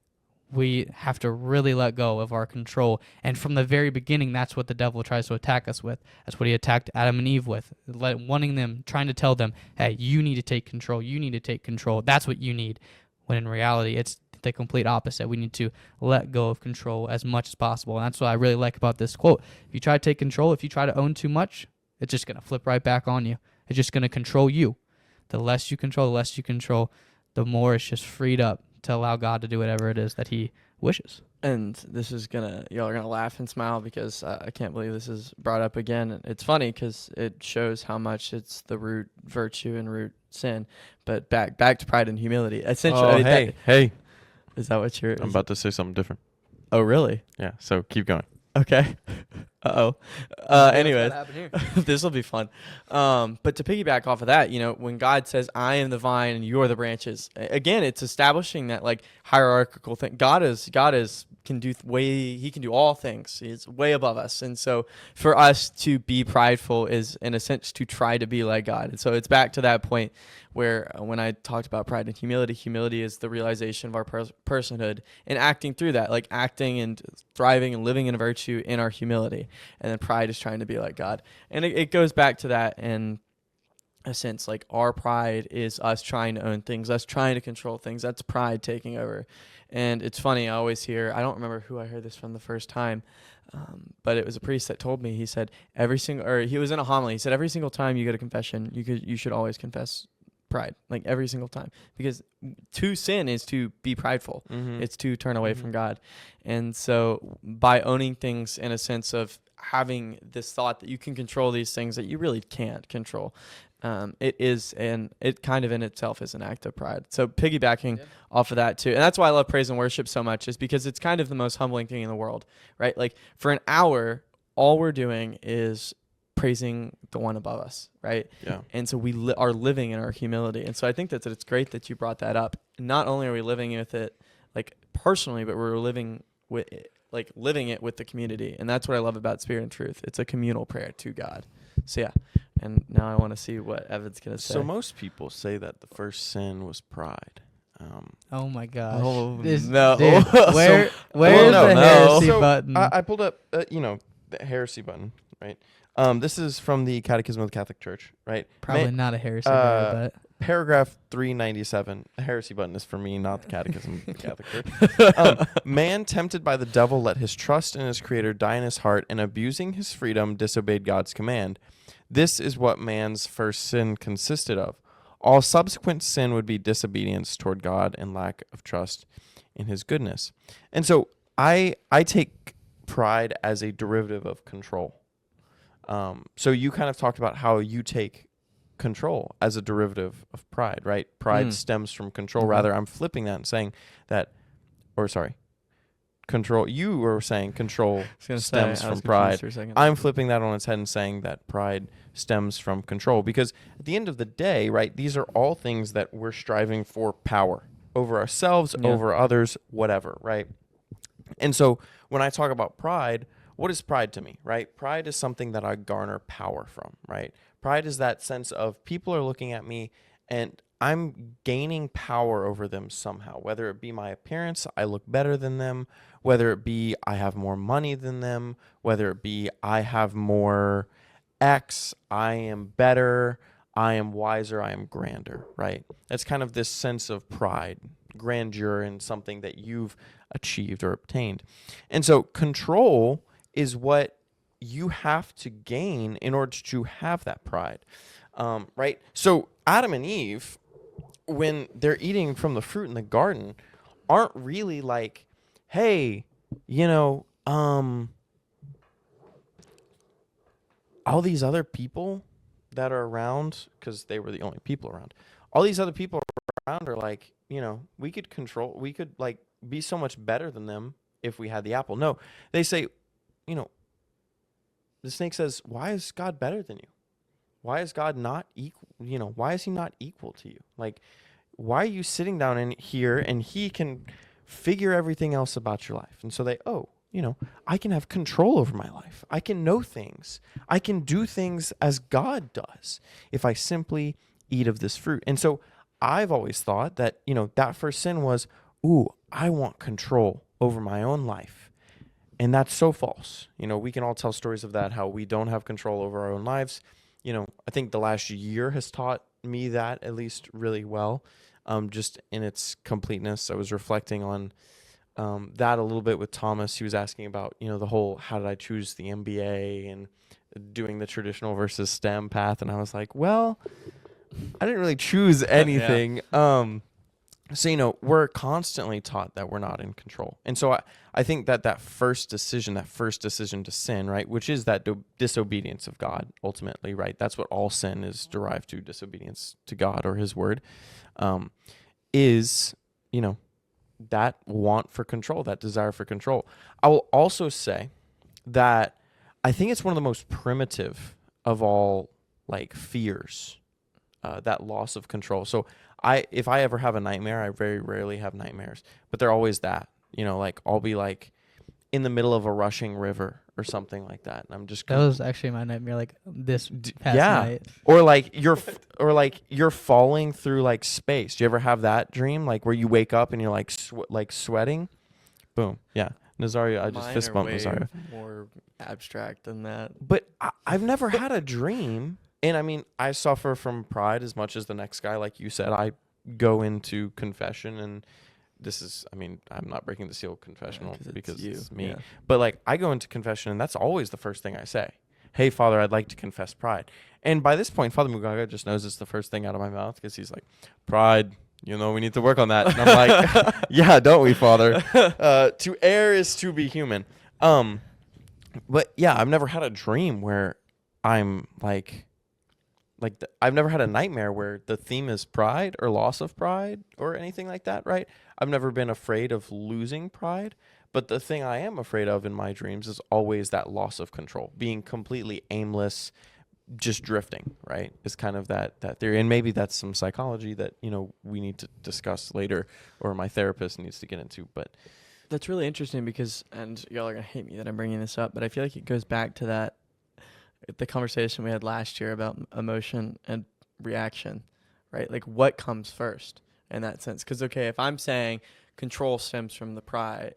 [SPEAKER 1] we have to really let go of our control. And from the very beginning, that's what the devil tries to attack us with. That's what he attacked Adam and Eve with, trying to tell them, hey, you need to take control. You need to take control. That's what you need. When in reality, it's the complete opposite. We need to let go of control as much as possible. And that's what I really like about this quote. If you try to take control, if you try to own too much, it's just going to flip right back on you. It's just going to control you. The less you control, the more it's just freed up to allow God to do whatever it is that he wishes.
[SPEAKER 2] And this is y'all are gonna laugh and smile because I can't believe this is brought up again. It's funny because it shows how much it's the root virtue and root sin. But back to pride and humility. Essentially,
[SPEAKER 3] hey.
[SPEAKER 2] Is that what you're?
[SPEAKER 3] I'm about to say something different.
[SPEAKER 2] Oh, really?
[SPEAKER 3] Yeah, so keep going.
[SPEAKER 2] Okay. Anyways, this will be fun. But to piggyback off of that, when God says, I am the vine and you're the branches, again, it's establishing that like hierarchical thing. God can do all things. He's way above us. And so for us to be prideful is in a sense to try to be like God. And so it's back to that point where when I talked about pride and humility is the realization of our personhood and acting through that, like acting and thriving and living in virtue in our humility. And then pride is trying to be like God. And it goes back to that in a sense, like our pride is us trying to own things, us trying to control things. That's pride taking over. And it's funny, I always hear, I don't remember who I heard this from the first time, but it was a priest that told me, he said, he was in a homily, he said, every single time you go to confession, you should always confess pride, like every single time, because to sin is to be prideful. It's to turn away from God. And so by owning things in a sense of having this thought that you can control these things that you really can't control, it kind of in itself is an act of pride. So piggybacking off of that too, and that's why I love praise and worship so much, is because it's kind of the most humbling thing in the world, right? Like for an hour, all we're doing is praising the one above us, right?
[SPEAKER 3] Yeah.
[SPEAKER 2] And so we are living in our humility. And so I think that it's great that you brought that up. Not only are we living with it like personally, but we're living with it, like living it with the community. And that's what I love about Spirit and Truth. It's a communal prayer to God. So yeah. And now I want to see what Evan's going to say.
[SPEAKER 3] So most people say that the first sin was pride.
[SPEAKER 1] Oh my gosh.
[SPEAKER 2] Oh,
[SPEAKER 1] no.
[SPEAKER 2] no.
[SPEAKER 1] Where's
[SPEAKER 3] no,
[SPEAKER 1] the
[SPEAKER 3] no.
[SPEAKER 1] heresy
[SPEAKER 3] So
[SPEAKER 1] button?
[SPEAKER 3] I pulled up, the heresy button, right? This is from the Catechism of the Catholic Church, right?
[SPEAKER 1] Probably not a heresy button, but
[SPEAKER 3] paragraph 397. The heresy button is for me, not the Catechism of the Catholic Church. Man tempted by the devil let his trust in his creator die in his heart, and abusing his freedom disobeyed God's command. This is what man's first sin consisted of. All subsequent sin would be disobedience toward God and lack of trust in his goodness. And so I take pride as a derivative of control. So you kind of talked about how you take control as a derivative of pride, right? Pride stems from control. Rather, I'm flipping that and saying that, control. You were saying control stems from pride. I'm flipping that on its head and saying that pride stems from control, because at the end of the day, right, these are all things that we're striving for power over ourselves, over others, whatever, right? And so when I talk about pride, what is pride to me, right? Pride is something that I garner power from, right? Pride is that sense of people are looking at me and I'm gaining power over them somehow, whether it be my appearance, I look better than them, whether it be I have more money than them, whether it be I have more X, I am better, I am wiser, I am grander, right? That's kind of this sense of pride, grandeur in something that you've achieved or obtained. And so control is what you have to gain in order to have that pride, right? So Adam and Eve, when they're eating from the fruit in the garden, aren't really like, hey, all these other people that are around, because they were the only people around, all these other people around are like, we could like be so much better than them if we had the apple. No, they say, the snake says, why is God better than you? Why is God not equal? Why is he not equal to you? Like, why are you sitting down in here and he can figure everything else about your life. And so they, I can have control over my life. I can know things. I can do things as God does if I simply eat of this fruit. And so I've always thought that, that first sin was, I want control over my own life. And that's so false. We can all tell stories of that, how we don't have control over our own lives. I think the last year has taught me that at least really well, just in its completeness. I was reflecting on that a little bit with Thomas. He was asking about, the whole, how did I choose the MBA and doing the traditional versus STEM path. And I was like, well, I didn't really choose anything. So, we're constantly taught that we're not in control. And so I think that first decision to sin, right, which is that disobedience of God ultimately, right? That's what all sin is derived to, disobedience to God or his word, is, that want for control, that desire for control. I will also say that I think it's one of the most primitive of all, fears, that loss of control. So if I ever have a nightmare, I very rarely have nightmares, but they're always that, I'll be in the middle of a rushing river or something like that. And I'm just
[SPEAKER 1] That was actually my nightmare, this past night.
[SPEAKER 3] Or you're falling through space. Do you ever have that dream, where you wake up and you're sweating? Boom. Yeah. Nazario, I just fist bumped Nazario.
[SPEAKER 2] More abstract than that.
[SPEAKER 3] But I've never had a dream. And I mean, I suffer from pride as much as the next guy. Like you said, I go into confession, and this is, I'm not breaking the seal confessional because it's me. Yeah. But I go into confession, and that's always the first thing I say. Hey, Father, I'd like to confess pride. And by this point, Father Mugaga just knows it's the first thing out of my mouth, because he's like, pride, we need to work on that. And I'm like, yeah, don't we, Father? To err is to be human. But yeah, I've never had a dream where I'm I've never had a nightmare where the theme is pride or loss of pride or anything like that, right? I've never been afraid of losing pride, but the thing I am afraid of in my dreams is always that loss of control, being completely aimless, just drifting, right? Is kind of that theory. And maybe that's some psychology that, we need to discuss later, or my therapist needs to get into, but
[SPEAKER 2] that's really interesting because, and y'all are going to hate me that I'm bringing this up, but I feel like it goes back to the conversation we had last year about emotion and reaction, right? What comes first in that sense? Because, if I'm saying control stems from pride,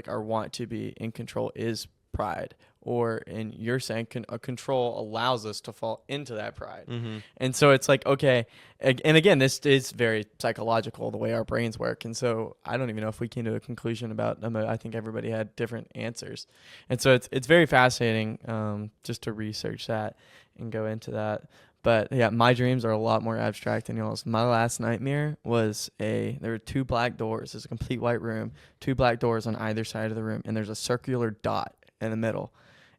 [SPEAKER 2] our want to be in control is pride, and you're saying control allows us to fall into that pride. Mm-hmm. And so it's and again, this is very psychological, the way our brains work. And so I don't even know if we came to a conclusion about I think everybody had different answers. And so it's very fascinating just to research that and go into that. But yeah, my dreams are a lot more abstract than y'all's. My last nightmare was there were 2 black doors. It's a complete white room, 2 black doors on either side of the room, and there's a circular dot in the middle.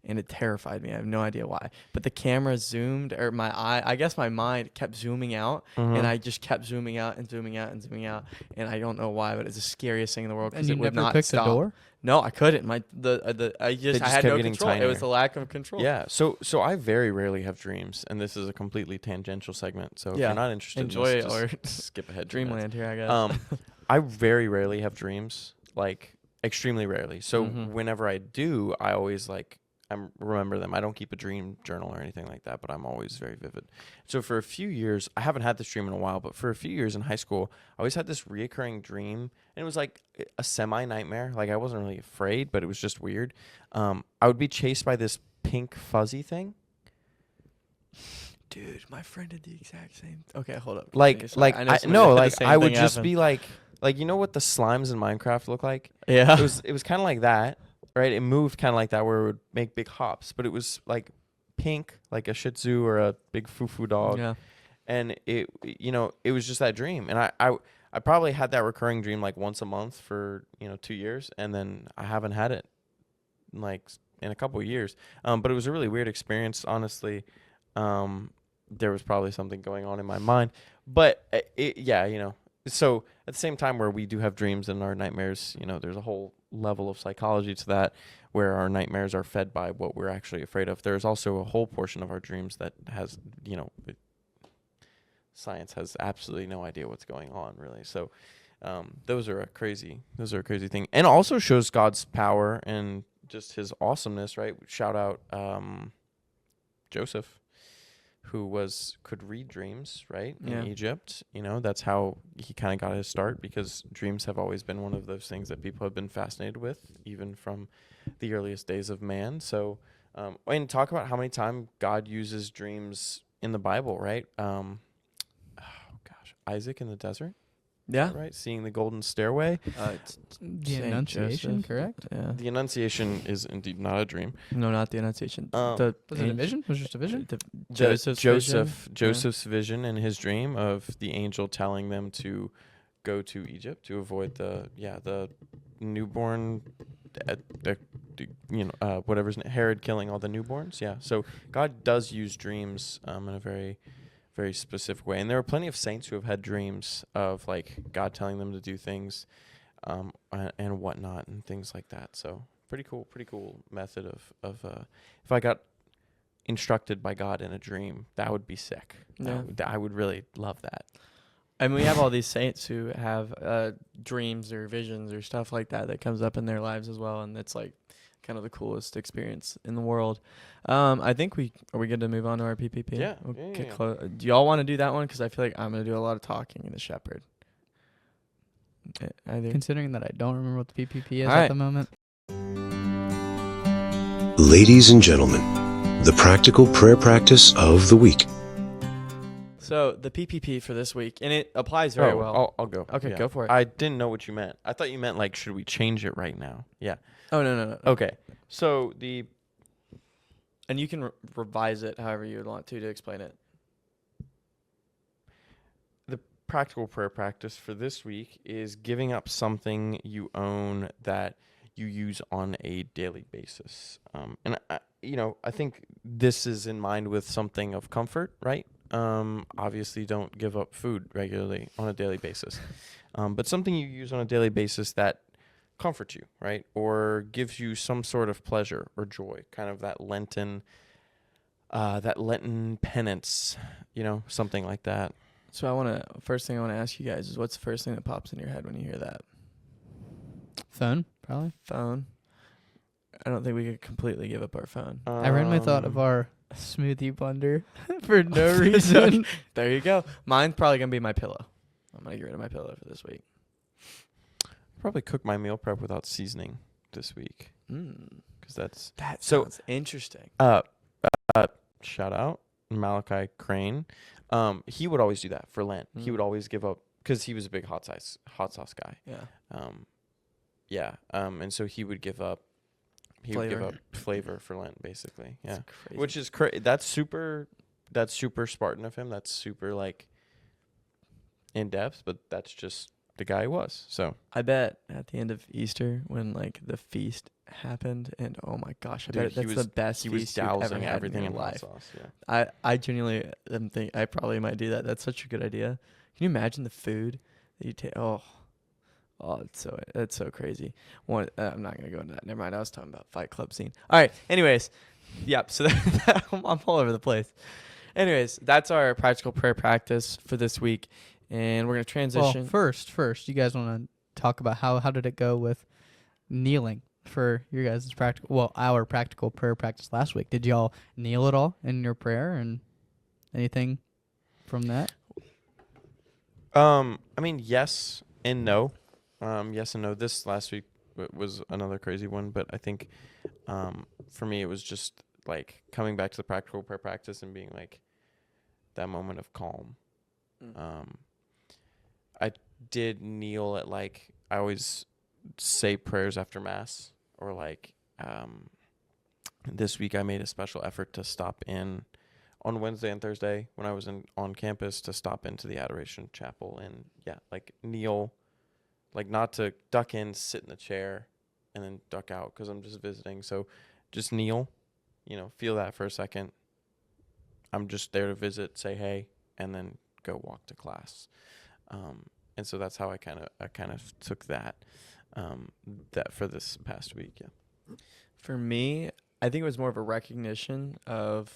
[SPEAKER 2] And it terrified me. I have no idea why. But the camera zoomed, or I guess my mind kept zooming out, and I just kept zooming out and zooming out and zooming out. And I don't know why, but it's the scariest thing in the world because it would not stop. The door? No, I couldn't. I had no control. Tinier. It was a lack of control.
[SPEAKER 3] Yeah. So I very rarely have dreams, and this is a completely tangential segment. So if you're not interested,
[SPEAKER 2] enjoy
[SPEAKER 3] in this,
[SPEAKER 2] it or
[SPEAKER 3] skip ahead.
[SPEAKER 2] Dreamland here, I guess.
[SPEAKER 3] I very rarely have dreams, extremely rarely. So whenever I do, I always I remember them. I don't keep a dream journal or anything like that, but I'm always very vivid. So for a few years, I haven't had this dream in a while, but for a few years in high school, I always had this reoccurring dream, and it was a semi-nightmare. I wasn't really afraid, but it was just weird. I would be chased by this pink fuzzy thing.
[SPEAKER 2] Dude, my friend did the exact same. Okay, hold up.
[SPEAKER 3] I would just be you know what the slimes in Minecraft look like?
[SPEAKER 2] Yeah.
[SPEAKER 3] It was kind of like that. Right, it moved kind of like that, where it would make big hops, but it was pink, like a Shih Tzu or a big Fufu dog. Yeah, and it was just that dream, and I probably had that recurring dream once a month for 2 years, and then I haven't had it in a couple of years. But it was a really weird experience, honestly. There was probably something going on in my mind, but So at the same time, where we do have dreams and our nightmares, there's a whole level of psychology to that, where our nightmares are fed by what we're actually afraid of. There's also a whole portion of our dreams that has, science has absolutely no idea what's going on, really. So Those are a crazy thing, and also shows God's power and just His awesomeness, right? Shout out Joseph, who could read dreams, right? In
[SPEAKER 2] Yeah.
[SPEAKER 3] Egypt, that's how he kind of got his start, because dreams have always been one of those things that people have been fascinated with, even from the earliest days of man. So, and talk about how many times God uses dreams in the Bible, right? Oh gosh, Isaac in the desert.
[SPEAKER 2] Yeah.
[SPEAKER 3] Right, seeing the golden stairway.
[SPEAKER 1] The
[SPEAKER 2] Saint
[SPEAKER 1] Annunciation,
[SPEAKER 2] Joseph.
[SPEAKER 1] correct?
[SPEAKER 2] Yeah.
[SPEAKER 3] The Annunciation is indeed not a dream.
[SPEAKER 2] No, not the Annunciation.
[SPEAKER 3] Was
[SPEAKER 1] Was it a vision? Was it just a vision?
[SPEAKER 3] Joseph's vision and his dream of the angel telling them to go to Egypt to avoid the newborn, whatever's Herod killing all the newborns. Yeah, so God does use dreams in a very, very specific way, and there are plenty of saints who have had dreams of like God telling them to do things, and whatnot and things like that. So pretty cool method of if I got instructed by God in a dream, that would be sick.
[SPEAKER 2] Yeah.
[SPEAKER 3] I would really love that.
[SPEAKER 2] And we have all these saints who have dreams or visions or stuff like that comes up in their lives as well, and it's like kind of the coolest experience in the world. I think are we good to move on to our PPP?
[SPEAKER 3] Yeah.
[SPEAKER 2] We'll
[SPEAKER 3] Yeah,
[SPEAKER 2] get
[SPEAKER 3] yeah.
[SPEAKER 2] close. Do y'all want to do that one? Because I feel like I'm going to do a lot of talking in the shepherd. Either.
[SPEAKER 1] Considering that I don't remember what the PPP is
[SPEAKER 2] All
[SPEAKER 1] at
[SPEAKER 2] right.
[SPEAKER 1] the moment.
[SPEAKER 4] Ladies and gentlemen, the practical prayer practice of the week.
[SPEAKER 2] So the PPP for this week, and it applies very well.
[SPEAKER 3] I'll go.
[SPEAKER 2] Okay,
[SPEAKER 3] Yeah.
[SPEAKER 2] go for it.
[SPEAKER 3] I didn't know what you meant. I thought you meant like, should we change it right now? Yeah.
[SPEAKER 2] Oh, no.
[SPEAKER 3] Okay. So
[SPEAKER 2] And you can revise it however you would want to explain it.
[SPEAKER 3] the practical prayer practice for this week is giving up something you own that you use on a daily basis. And I think this is in mind with something of comfort, right? Obviously don't give up food regularly on a daily basis. But something you use on a daily basis that comforts you, right? Or gives you some sort of pleasure or joy, kind of that Lenten penance, something like that.
[SPEAKER 2] So first thing I want to ask you guys is, what's the first thing that pops in your head when you hear that?
[SPEAKER 1] Phone, probably.
[SPEAKER 2] Phone. I don't think we could completely give up our phone.
[SPEAKER 1] I randomly thought of our smoothie blender for no reason.
[SPEAKER 2] There you go. Mine's probably going to be my pillow. I'm going to get rid of my pillow for this week.
[SPEAKER 3] Probably cook my meal prep without seasoning this week, because
[SPEAKER 2] That
[SPEAKER 3] So-
[SPEAKER 2] sounds interesting.
[SPEAKER 3] shout out Malachi Crane. He would always do that for Lent. He would always give up, because he was a big hot sauce guy.
[SPEAKER 2] Yeah.
[SPEAKER 3] And so he would give up. He would give up flavor for Lent, basically. Yeah,
[SPEAKER 2] That's crazy.
[SPEAKER 3] which is That's super Spartan of him. That's super like in depth, but that's just the guy he was. So
[SPEAKER 2] I bet at the end of Easter, when like the feast happened, and oh my gosh, I
[SPEAKER 3] Dude,
[SPEAKER 2] bet
[SPEAKER 3] he
[SPEAKER 2] that's
[SPEAKER 3] was-
[SPEAKER 2] the best
[SPEAKER 3] he was
[SPEAKER 2] feast you've ever
[SPEAKER 3] dousing
[SPEAKER 2] had
[SPEAKER 3] everything
[SPEAKER 2] in
[SPEAKER 3] in
[SPEAKER 2] your
[SPEAKER 3] hot
[SPEAKER 2] life.
[SPEAKER 3] sauce. Yeah.
[SPEAKER 2] I genuinely think I probably might do that. That's such a good idea. Can you imagine the food that you take? Oh, it's so crazy. I'm not gonna go into that. Never mind. I was talking about Fight Club scene. All right. Anyways, yep. So I'm all over the place. Anyways, that's our practical prayer practice for this week, and we're gonna transition.
[SPEAKER 1] Well, first, you guys want to talk about how did it go with kneeling for your guys' our practical prayer practice last week? Did y'all kneel at all in your prayer, and anything from that?
[SPEAKER 3] I mean, yes and no. Yes and no. This last week was another crazy one, but I think for me it was just like coming back to the practical prayer practice and being like that moment of calm. I did kneel at I always say prayers after Mass, or this week I made a special effort to stop in on Wednesday and Thursday when I was on campus, to stop into the Adoration Chapel and kneel, not to duck in, sit in the chair, and then duck out because I'm just visiting. So just kneel, feel that for a second. I'm just there to visit, say hey, and then go walk to class. And so that's how I kind of took that for this past week. Yeah.
[SPEAKER 2] For me, I think it was more of a recognition of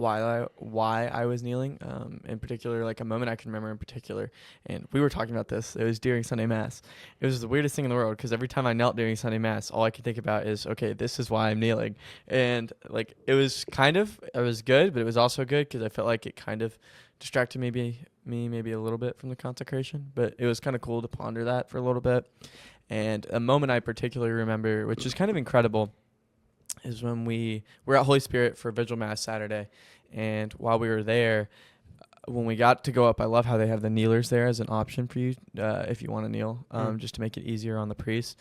[SPEAKER 2] why I was kneeling, in particular, like a moment I can remember in particular. And we were talking about this. It was during Sunday Mass. It was the weirdest thing in the world because every time I knelt during Sunday Mass, all I could think about is, okay, this is why I'm kneeling. And like it was good, but it was also good because I felt like it kind of distracted me maybe a little bit from the consecration. But it was kind of cool to ponder that for a little bit. And a moment I particularly remember, which is kind of incredible, is when we were at Holy Spirit for Vigil Mass Saturday. And while we were there, when we got to go up, I love how they have the kneelers there as an option for you if you want to kneel, just to make it easier on the priests.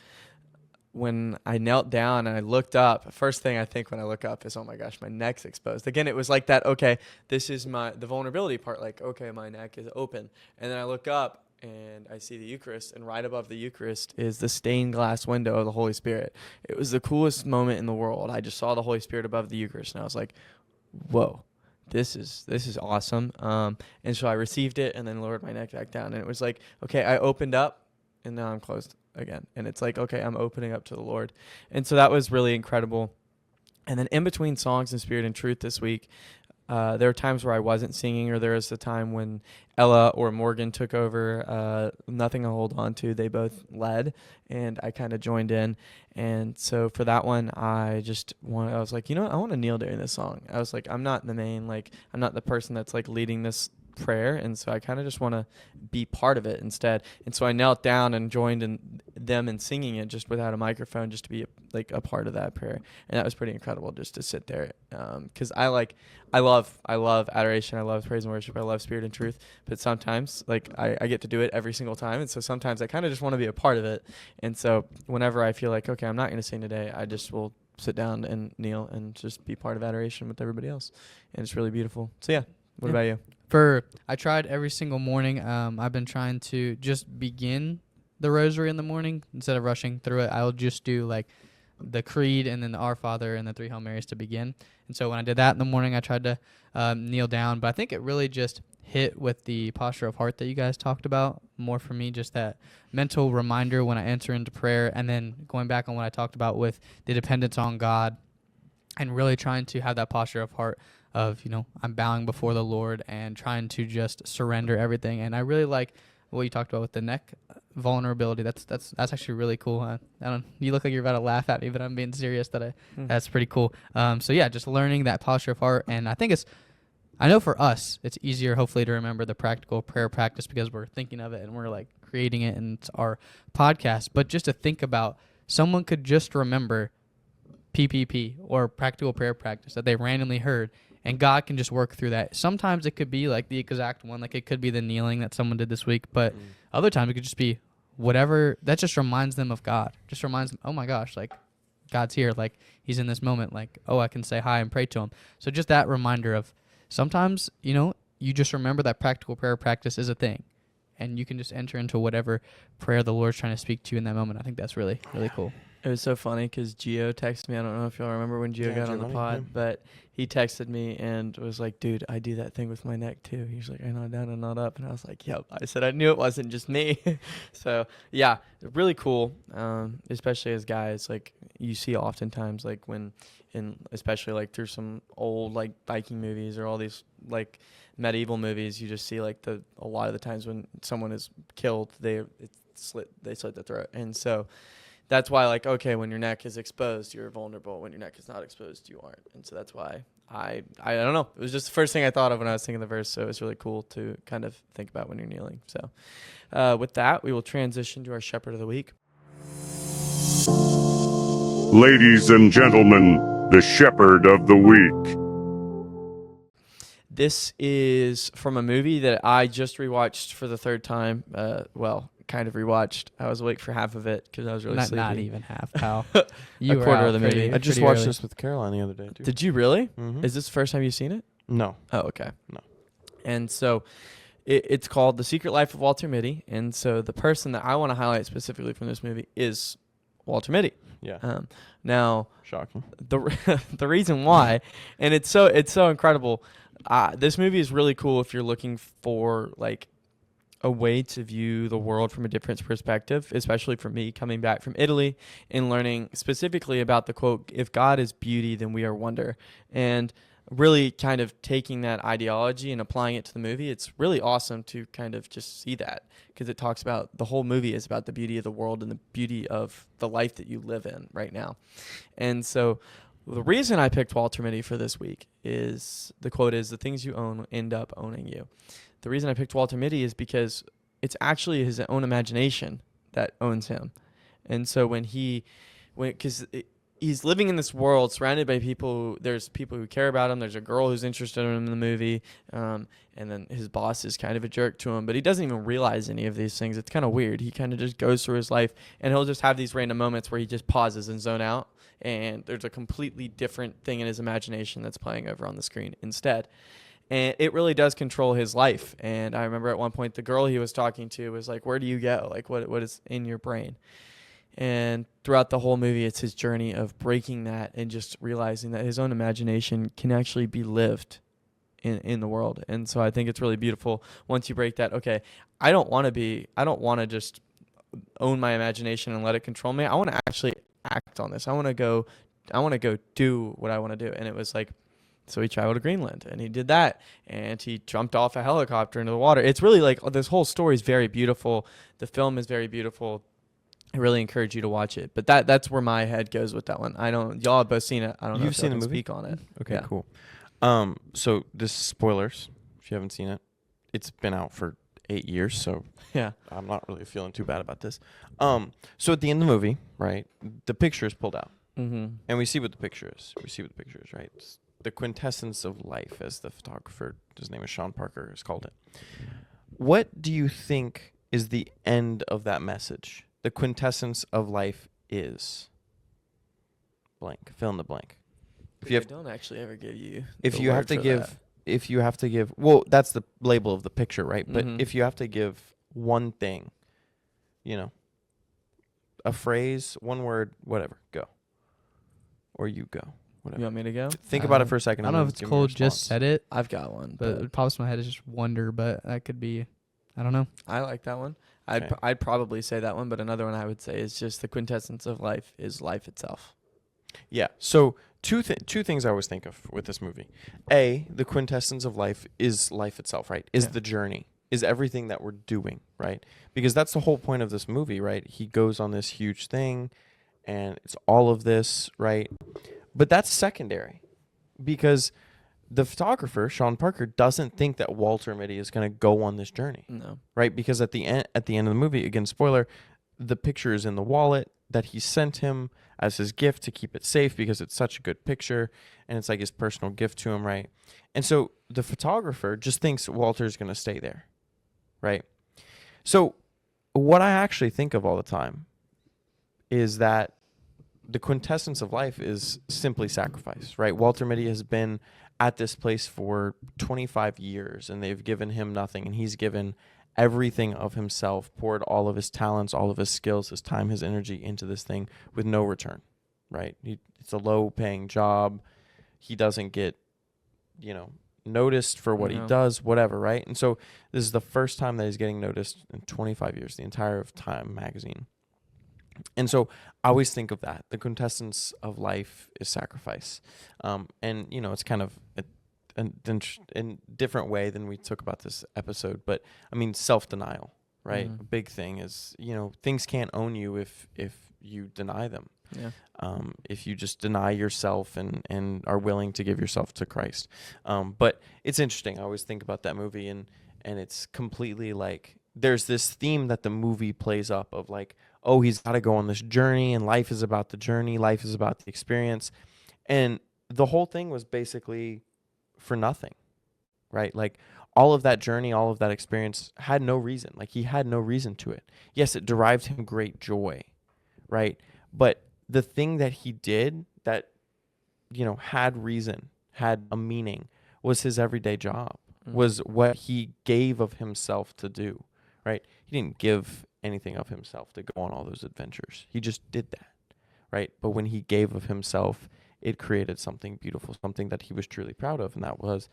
[SPEAKER 2] When I knelt down and I looked up, first thing I think when I look up is, oh my gosh, my neck's exposed. Again, it was like that, okay, this is the vulnerability part, like, okay, my neck is open. And then I look up and I see the Eucharist, and right above the Eucharist is the stained glass window of the Holy Spirit. It was the coolest moment in the world. I just saw the Holy Spirit above the Eucharist, and I was like, whoa, this is awesome. And so I received it and then lowered my neck back down. And it was like, okay, I opened up, and now I'm closed again. And it's like, okay, I'm opening up to the Lord. And so that was really incredible. And then in between songs and Spirit and Truth this week, there were times where I wasn't singing, or there was a time when Ella or Morgan took over. Nothing to hold on to. They both led, and I kind of joined in. And so for that one, I was like, I want to kneel during this song. I was like, I'm not the main, I'm not the person that's like leading this prayer, and so I kind of just want to be part of it instead. And so I knelt down and joined in them in singing it just without a microphone, just to be a part of that prayer. And that was pretty incredible just to sit there, because I love adoration, I love praise and worship, I love Spirit and Truth, but sometimes I get to do it every single time, and so sometimes I kind of just want to be a part of it. And so whenever I feel like, okay, I'm not going to sing today, I just will sit down and kneel and just be part of adoration with everybody else, and it's really beautiful. So yeah, what about you?
[SPEAKER 1] I tried every single morning. I've been trying to just begin the rosary in the morning instead of rushing through it. I'll just do like the Creed and then the Our Father and the 3 Hail Marys to begin. And so when I did that in the morning, I tried to kneel down. But I think it really just hit with the posture of heart that you guys talked about. More for me, just that mental reminder when I enter into prayer, and then going back on what I talked about with the dependence on God, and really trying to have that posture of heart of, I'm bowing before the Lord and trying to just surrender everything. And I really like what you talked about with the neck vulnerability. That's actually really cool. You look like you're about to laugh at me, but I'm being serious. That's pretty cool. So yeah, just learning that posture of heart. And I know for us, it's easier hopefully to remember the practical prayer practice because we're thinking of it and we're like creating it, and it's our podcast. But just to think about, someone could just remember PPP or practical prayer practice that they randomly heard, and God can just work through that. Sometimes it could be like the exact one, like it could be the kneeling that someone did this week, but other times it could just be whatever that just reminds them of God. Just reminds them, oh my gosh, like God's here, like he's in this moment, like, oh, I can say hi and pray to him. So just that reminder of sometimes, you just remember that practical prayer practice is a thing, and you can just enter into whatever prayer the Lord's trying to speak to you in that moment. I think that's really, really cool.
[SPEAKER 2] It was so funny because Gio texted me. I don't know if y'all remember when Gio got on the pod, but he texted me and was like, dude, I do that thing with my neck too. He's like, I know, down and not up. And I was like, yep. I said, I knew it wasn't just me. So yeah, really cool. Especially as guys, like you see oftentimes like especially like through some old like Viking movies or all these like medieval movies, you just see like a lot of the times when someone is killed, they slit the throat. And so that's why, like, okay, when your neck is exposed, you're vulnerable. When your neck is not exposed, you aren't. And so that's why I don't know. It was just the first thing I thought of when I was singing the verse. So it's really cool to kind of think about when you're kneeling. So with that, we will transition to our Shepherd of the Week.
[SPEAKER 5] Ladies and gentlemen, the Shepherd of the Week.
[SPEAKER 2] This is from a movie that I just rewatched for the third time. Kind of rewatched. I was awake for half of it because I was really sleepy.
[SPEAKER 1] Not even half, pal.
[SPEAKER 2] A quarter of the movie.
[SPEAKER 3] I just watched this with Caroline the other day, too.
[SPEAKER 2] Did you really?
[SPEAKER 3] Mm-hmm.
[SPEAKER 2] Is this the first time you've seen it?
[SPEAKER 3] No.
[SPEAKER 2] Oh, okay.
[SPEAKER 3] No.
[SPEAKER 2] And so it's called The Secret Life of Walter Mitty. And so the person that I want to highlight specifically from this movie is Walter Mitty.
[SPEAKER 3] Yeah.
[SPEAKER 2] Now,
[SPEAKER 3] shocking.
[SPEAKER 2] The reason why, and it's so incredible. This movie is really cool if you're looking for like a way to view the world from a different perspective, especially for me coming back from Italy and learning specifically about the quote, if God is beauty, then we are wonder. And really kind of taking that ideology and applying it to the movie. It's really awesome to kind of just see that, because it talks about, the whole movie is about the beauty of the world and the beauty of the life that you live in right now. And so the reason I picked Walter Mitty for this week is, the quote is, "The things you own end up owning you." The reason I picked Walter Mitty is because it's actually his own imagination that owns him. And so because he's living in this world surrounded by people. There's people who care about him. There's a girl who's interested in him in the movie. And then his boss is kind of a jerk to him, but he doesn't even realize any of these things. It's kind of weird. He kind of just goes through his life, and he'll just have these random moments where he just pauses and zone out. And there's a completely different thing in his imagination that's playing over on the screen instead. And it really does control his life. And I remember at one point, the girl he was talking to was like, "Where do you go? Like, what is in your brain?" And throughout the whole movie, it's his journey of breaking that and just realizing that his own imagination can actually be lived in the world. And so I think it's really beautiful once you break that. Okay, I don't want to just own my imagination and let it control me. I want to actually act on this. I want to go do what I want to do. And it was like, so he traveled to Greenland, and he did that, and he jumped off a helicopter into the water. It's really like, this whole story is very beautiful. The film is very beautiful. I really encourage you to watch it. But that's where my head goes with that one. Y'all have both seen it. I don't know
[SPEAKER 3] You've
[SPEAKER 2] if
[SPEAKER 3] seen
[SPEAKER 2] y'all
[SPEAKER 3] the
[SPEAKER 2] can
[SPEAKER 3] movie?
[SPEAKER 2] speak on it.
[SPEAKER 3] Okay,
[SPEAKER 2] Yeah.
[SPEAKER 3] cool. So this is spoilers. If you haven't seen it, it's been out for 8 years, so
[SPEAKER 2] Yeah.
[SPEAKER 3] I'm not really feeling too bad about this. So at the end of the movie, right, the picture is pulled out,
[SPEAKER 2] Mm-hmm.
[SPEAKER 3] and we see what the picture is. Right? It's the quintessence of life, as the photographer, his name is Sean Parker, has called it. What do you think is the end of that message? The quintessence of life is blank. Fill in the blank. If you have,
[SPEAKER 2] don't actually ever give you.
[SPEAKER 3] if
[SPEAKER 2] the
[SPEAKER 3] you have
[SPEAKER 2] word
[SPEAKER 3] to
[SPEAKER 2] for
[SPEAKER 3] give,
[SPEAKER 2] that.
[SPEAKER 3] if you have to give, well, that's the label of the picture, right? But
[SPEAKER 2] Mhm.
[SPEAKER 3] if you have to give one thing, a phrase, one word, whatever, go. Or you go, whatever.
[SPEAKER 2] You want me to go?
[SPEAKER 3] Think about it for a second.
[SPEAKER 1] I don't
[SPEAKER 3] and
[SPEAKER 1] know
[SPEAKER 3] then
[SPEAKER 1] if it's
[SPEAKER 3] give me your
[SPEAKER 1] Cole just
[SPEAKER 3] response.
[SPEAKER 1] said it,
[SPEAKER 2] I've got one,
[SPEAKER 1] but
[SPEAKER 2] but
[SPEAKER 1] it pops in my head is just wonder, but that could be, I don't know.
[SPEAKER 2] I like that one.
[SPEAKER 3] Okay.
[SPEAKER 2] I'd probably say that one, but another one I would say is just the quintessence of life is life itself.
[SPEAKER 3] Yeah. So two things I always think of with this movie. A, the quintessence of life is life itself, right? Is
[SPEAKER 2] Yeah.
[SPEAKER 3] the journey, is everything that we're doing, right? Because that's the whole point of this movie, right? He goes on this huge thing, and it's all of this, right? But that's secondary, because the photographer, Sean Parker, doesn't think that Walter Mitty is going to go on this journey,
[SPEAKER 2] No.
[SPEAKER 3] right? Because at the end of the movie, again, spoiler, the picture is in the wallet that he sent him as his gift to keep it safe because it's such a good picture, and it's like his personal gift to him, right? And so the photographer just thinks Walter's going to stay there, right? So what I actually think of all the time is that the quintessence of life is simply sacrifice, right? Walter Mitty has been at this place for 25 years, and they've given him nothing, and he's given everything of himself, poured all of his talents, all of his skills, his time, his energy into this thing with no return, right? It's a low-paying job. He doesn't get, noticed for what he
[SPEAKER 2] No.
[SPEAKER 3] does, whatever, right? And so this is the first time that he's getting noticed in 25 years, the entire of Time magazine. And so I always think of that. The quintessence of life is sacrifice. And, it's kind of a different way than we took about this episode. But, I mean, self-denial, right?
[SPEAKER 2] Mhm.
[SPEAKER 3] A big thing is, things can't own you if you deny them.
[SPEAKER 2] Yeah.
[SPEAKER 3] If you just deny yourself and are willing to give yourself to Christ. But it's interesting. I always think about that movie, and it's completely like there's this theme that the movie plays up of like, oh, he's got to go on this journey, and life is about the journey. Life is about the experience. And the whole thing was basically for nothing, right? Like all of that journey, all of that experience had no reason. Like he had no reason to it. Yes, it derived him great joy, right? But the thing that he did that, had reason, had a meaning, was his everyday job, was what he gave of himself to do, right? He didn't give anything of himself to go on all those adventures. He just did that, right? But when he gave of himself, it created something beautiful, something that he was truly proud of, and that was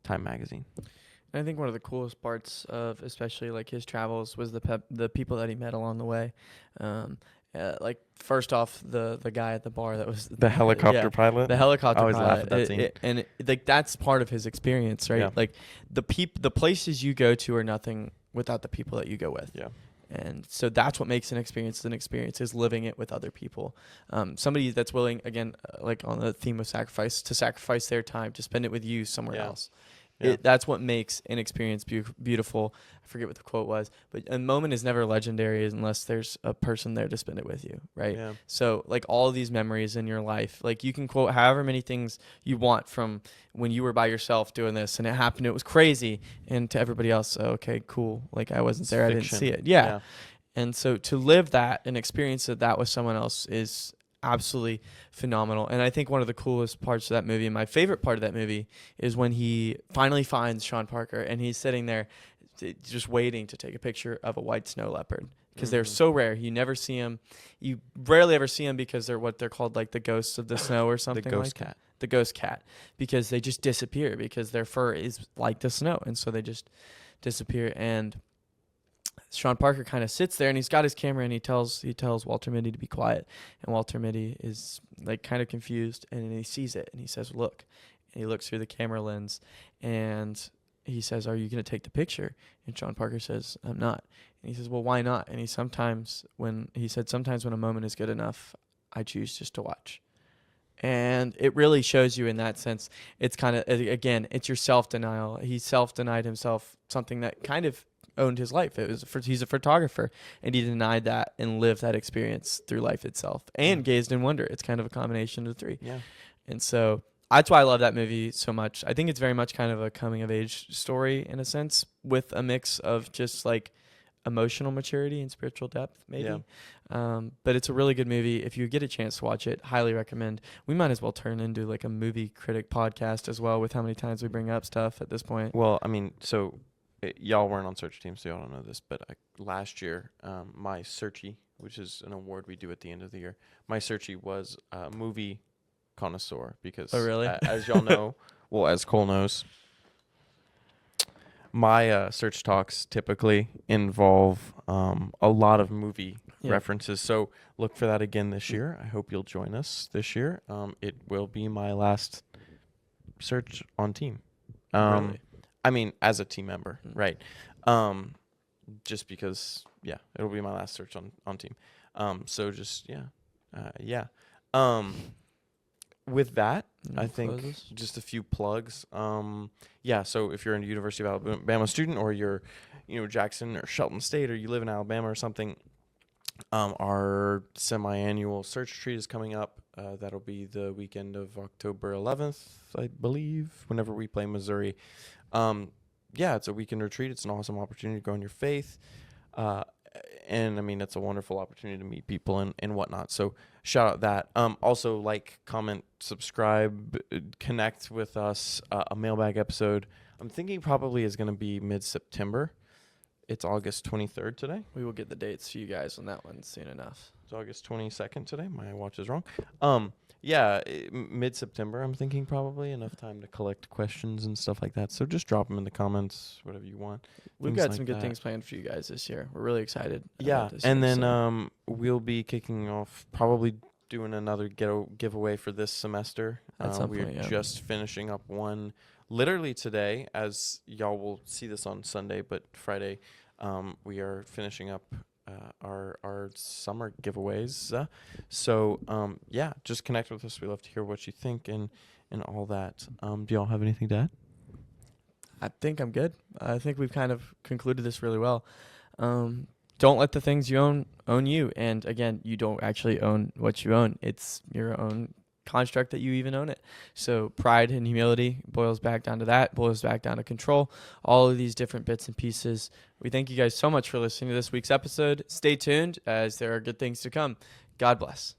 [SPEAKER 3] Time magazine.
[SPEAKER 2] And I think one of the coolest parts of especially like his travels was the people that he met along the way. Like first off, the guy at the bar that was
[SPEAKER 3] The helicopter pilot.
[SPEAKER 2] the helicopter
[SPEAKER 3] I always
[SPEAKER 2] pilot.
[SPEAKER 3] laugh at that scene.
[SPEAKER 2] Like that's part of his experience, right?
[SPEAKER 3] Yeah.
[SPEAKER 2] Like the places you go to are nothing without the people that you go with.
[SPEAKER 3] Yeah.
[SPEAKER 2] And so that's what makes an experience is living it with other people. Somebody that's willing, again, like on the theme of sacrifice, to sacrifice their time to spend it with you somewhere
[SPEAKER 3] Yeah.
[SPEAKER 2] else.
[SPEAKER 3] Yeah.
[SPEAKER 2] That's what makes an experience beautiful. I forget what the quote was, but a moment is never legendary unless there's a person there to spend it with you, right?
[SPEAKER 3] Yeah.
[SPEAKER 2] So like all of these memories in your life, like you can quote however many things you want from when you were by yourself doing this and it happened, it was crazy, and to everybody else, oh, okay, cool, like I wasn't
[SPEAKER 3] It's
[SPEAKER 2] there,
[SPEAKER 3] fiction.
[SPEAKER 2] I didn't see it. Yeah. And so to live that and experience that with someone else is absolutely phenomenal. And I think one of the coolest parts of that movie, and my favorite part of that movie, is when he finally finds Sean Parker and he's sitting there just waiting to take a picture of a white snow leopard, because they're so rare. You never see them. You rarely ever see them because they're what they're called, like the ghosts of the snow or something.
[SPEAKER 3] The ghost
[SPEAKER 2] like
[SPEAKER 3] cat.
[SPEAKER 2] The ghost cat, because they just disappear because their fur is like the snow, and so they just disappear. And Sean Parker kind of sits there and he's got his camera and he tells Walter Mitty to be quiet, and Walter Mitty is like kind of confused, and then he sees it and he says, "Look," and he looks through the camera lens and he says, "Are you going to take the picture?" And Sean Parker says, "I'm not." And he says, "Well, why not?" And sometimes when a moment is good enough, I choose just to watch. And it really shows you in that sense. It's kind of, again, it's your self-denial. He self-denied himself something that kind of owned his life. He's a photographer, and he denied that and lived that experience through life itself and gazed in wonder. It's kind of a combination of the three.
[SPEAKER 3] Yeah.
[SPEAKER 2] And so that's why I love that movie so much. I think it's very much kind of a coming of age story in a sense, with a mix of just like emotional maturity and spiritual depth, maybe. But it's a really good movie. If you get a chance to watch it, highly recommend. We might as well turn into like a movie critic podcast as well, with how many times we bring up stuff at this point.
[SPEAKER 3] Well, I mean, so y'all weren't on search team, so y'all don't know this, but last year, my searchy, which is an award we do at the end of the year, my searchy was movie connoisseur, because
[SPEAKER 2] Oh, really?
[SPEAKER 3] As y'all know, well, as Cole knows, my search talks typically involve a lot of movie references. So look for that again this year. I hope you'll join us this year. It will be my last search on team.
[SPEAKER 2] Really?
[SPEAKER 3] I mean, as a team member, right? Just because, it'll be my last search on team. So just, with that, I think just a few plugs. So if you're a University of Alabama student, or you're, Jackson or Shelton State, or you live in Alabama or something, our semi-annual search retreat is coming up. That'll be the weekend of October 11th, I believe, whenever we play Missouri. It's a weekend retreat. It's an awesome opportunity to grow in your faith. And I mean, it's a wonderful opportunity to meet people and whatnot. So shout out that. Also, like, comment, subscribe, connect with us. A mailbag episode, I'm thinking probably is going to be mid-September. It's August 23rd today.
[SPEAKER 2] We will get the dates to you guys on that one soon enough.
[SPEAKER 3] It's August 22nd today. My watch is wrong. Mid-September, I'm thinking probably. Enough time to collect questions and stuff like that. So just drop them in the comments, whatever you want.
[SPEAKER 2] We've got some good things planned for you guys this year. We're really excited. About this
[SPEAKER 3] and
[SPEAKER 2] year,
[SPEAKER 3] then we'll be kicking off, probably doing another giveaway for this semester.
[SPEAKER 2] At some
[SPEAKER 3] we're
[SPEAKER 2] point, yeah.
[SPEAKER 3] just finishing up one literally today, as y'all will see this on Sunday, but Friday we are finishing up our summer giveaways. Just connect with us. We love to hear what you think and all that. Do y'all have anything to add?
[SPEAKER 2] I think I'm good. I think we've kind of concluded this really well. Don't let the things you own you. And again, you don't actually own what you own. It's your own construct that you even own it. So pride and humility boils back down to that, boils back down to control, all of these different bits and pieces. We thank you guys so much for listening to this week's episode. Stay tuned, as there are good things to come. God bless.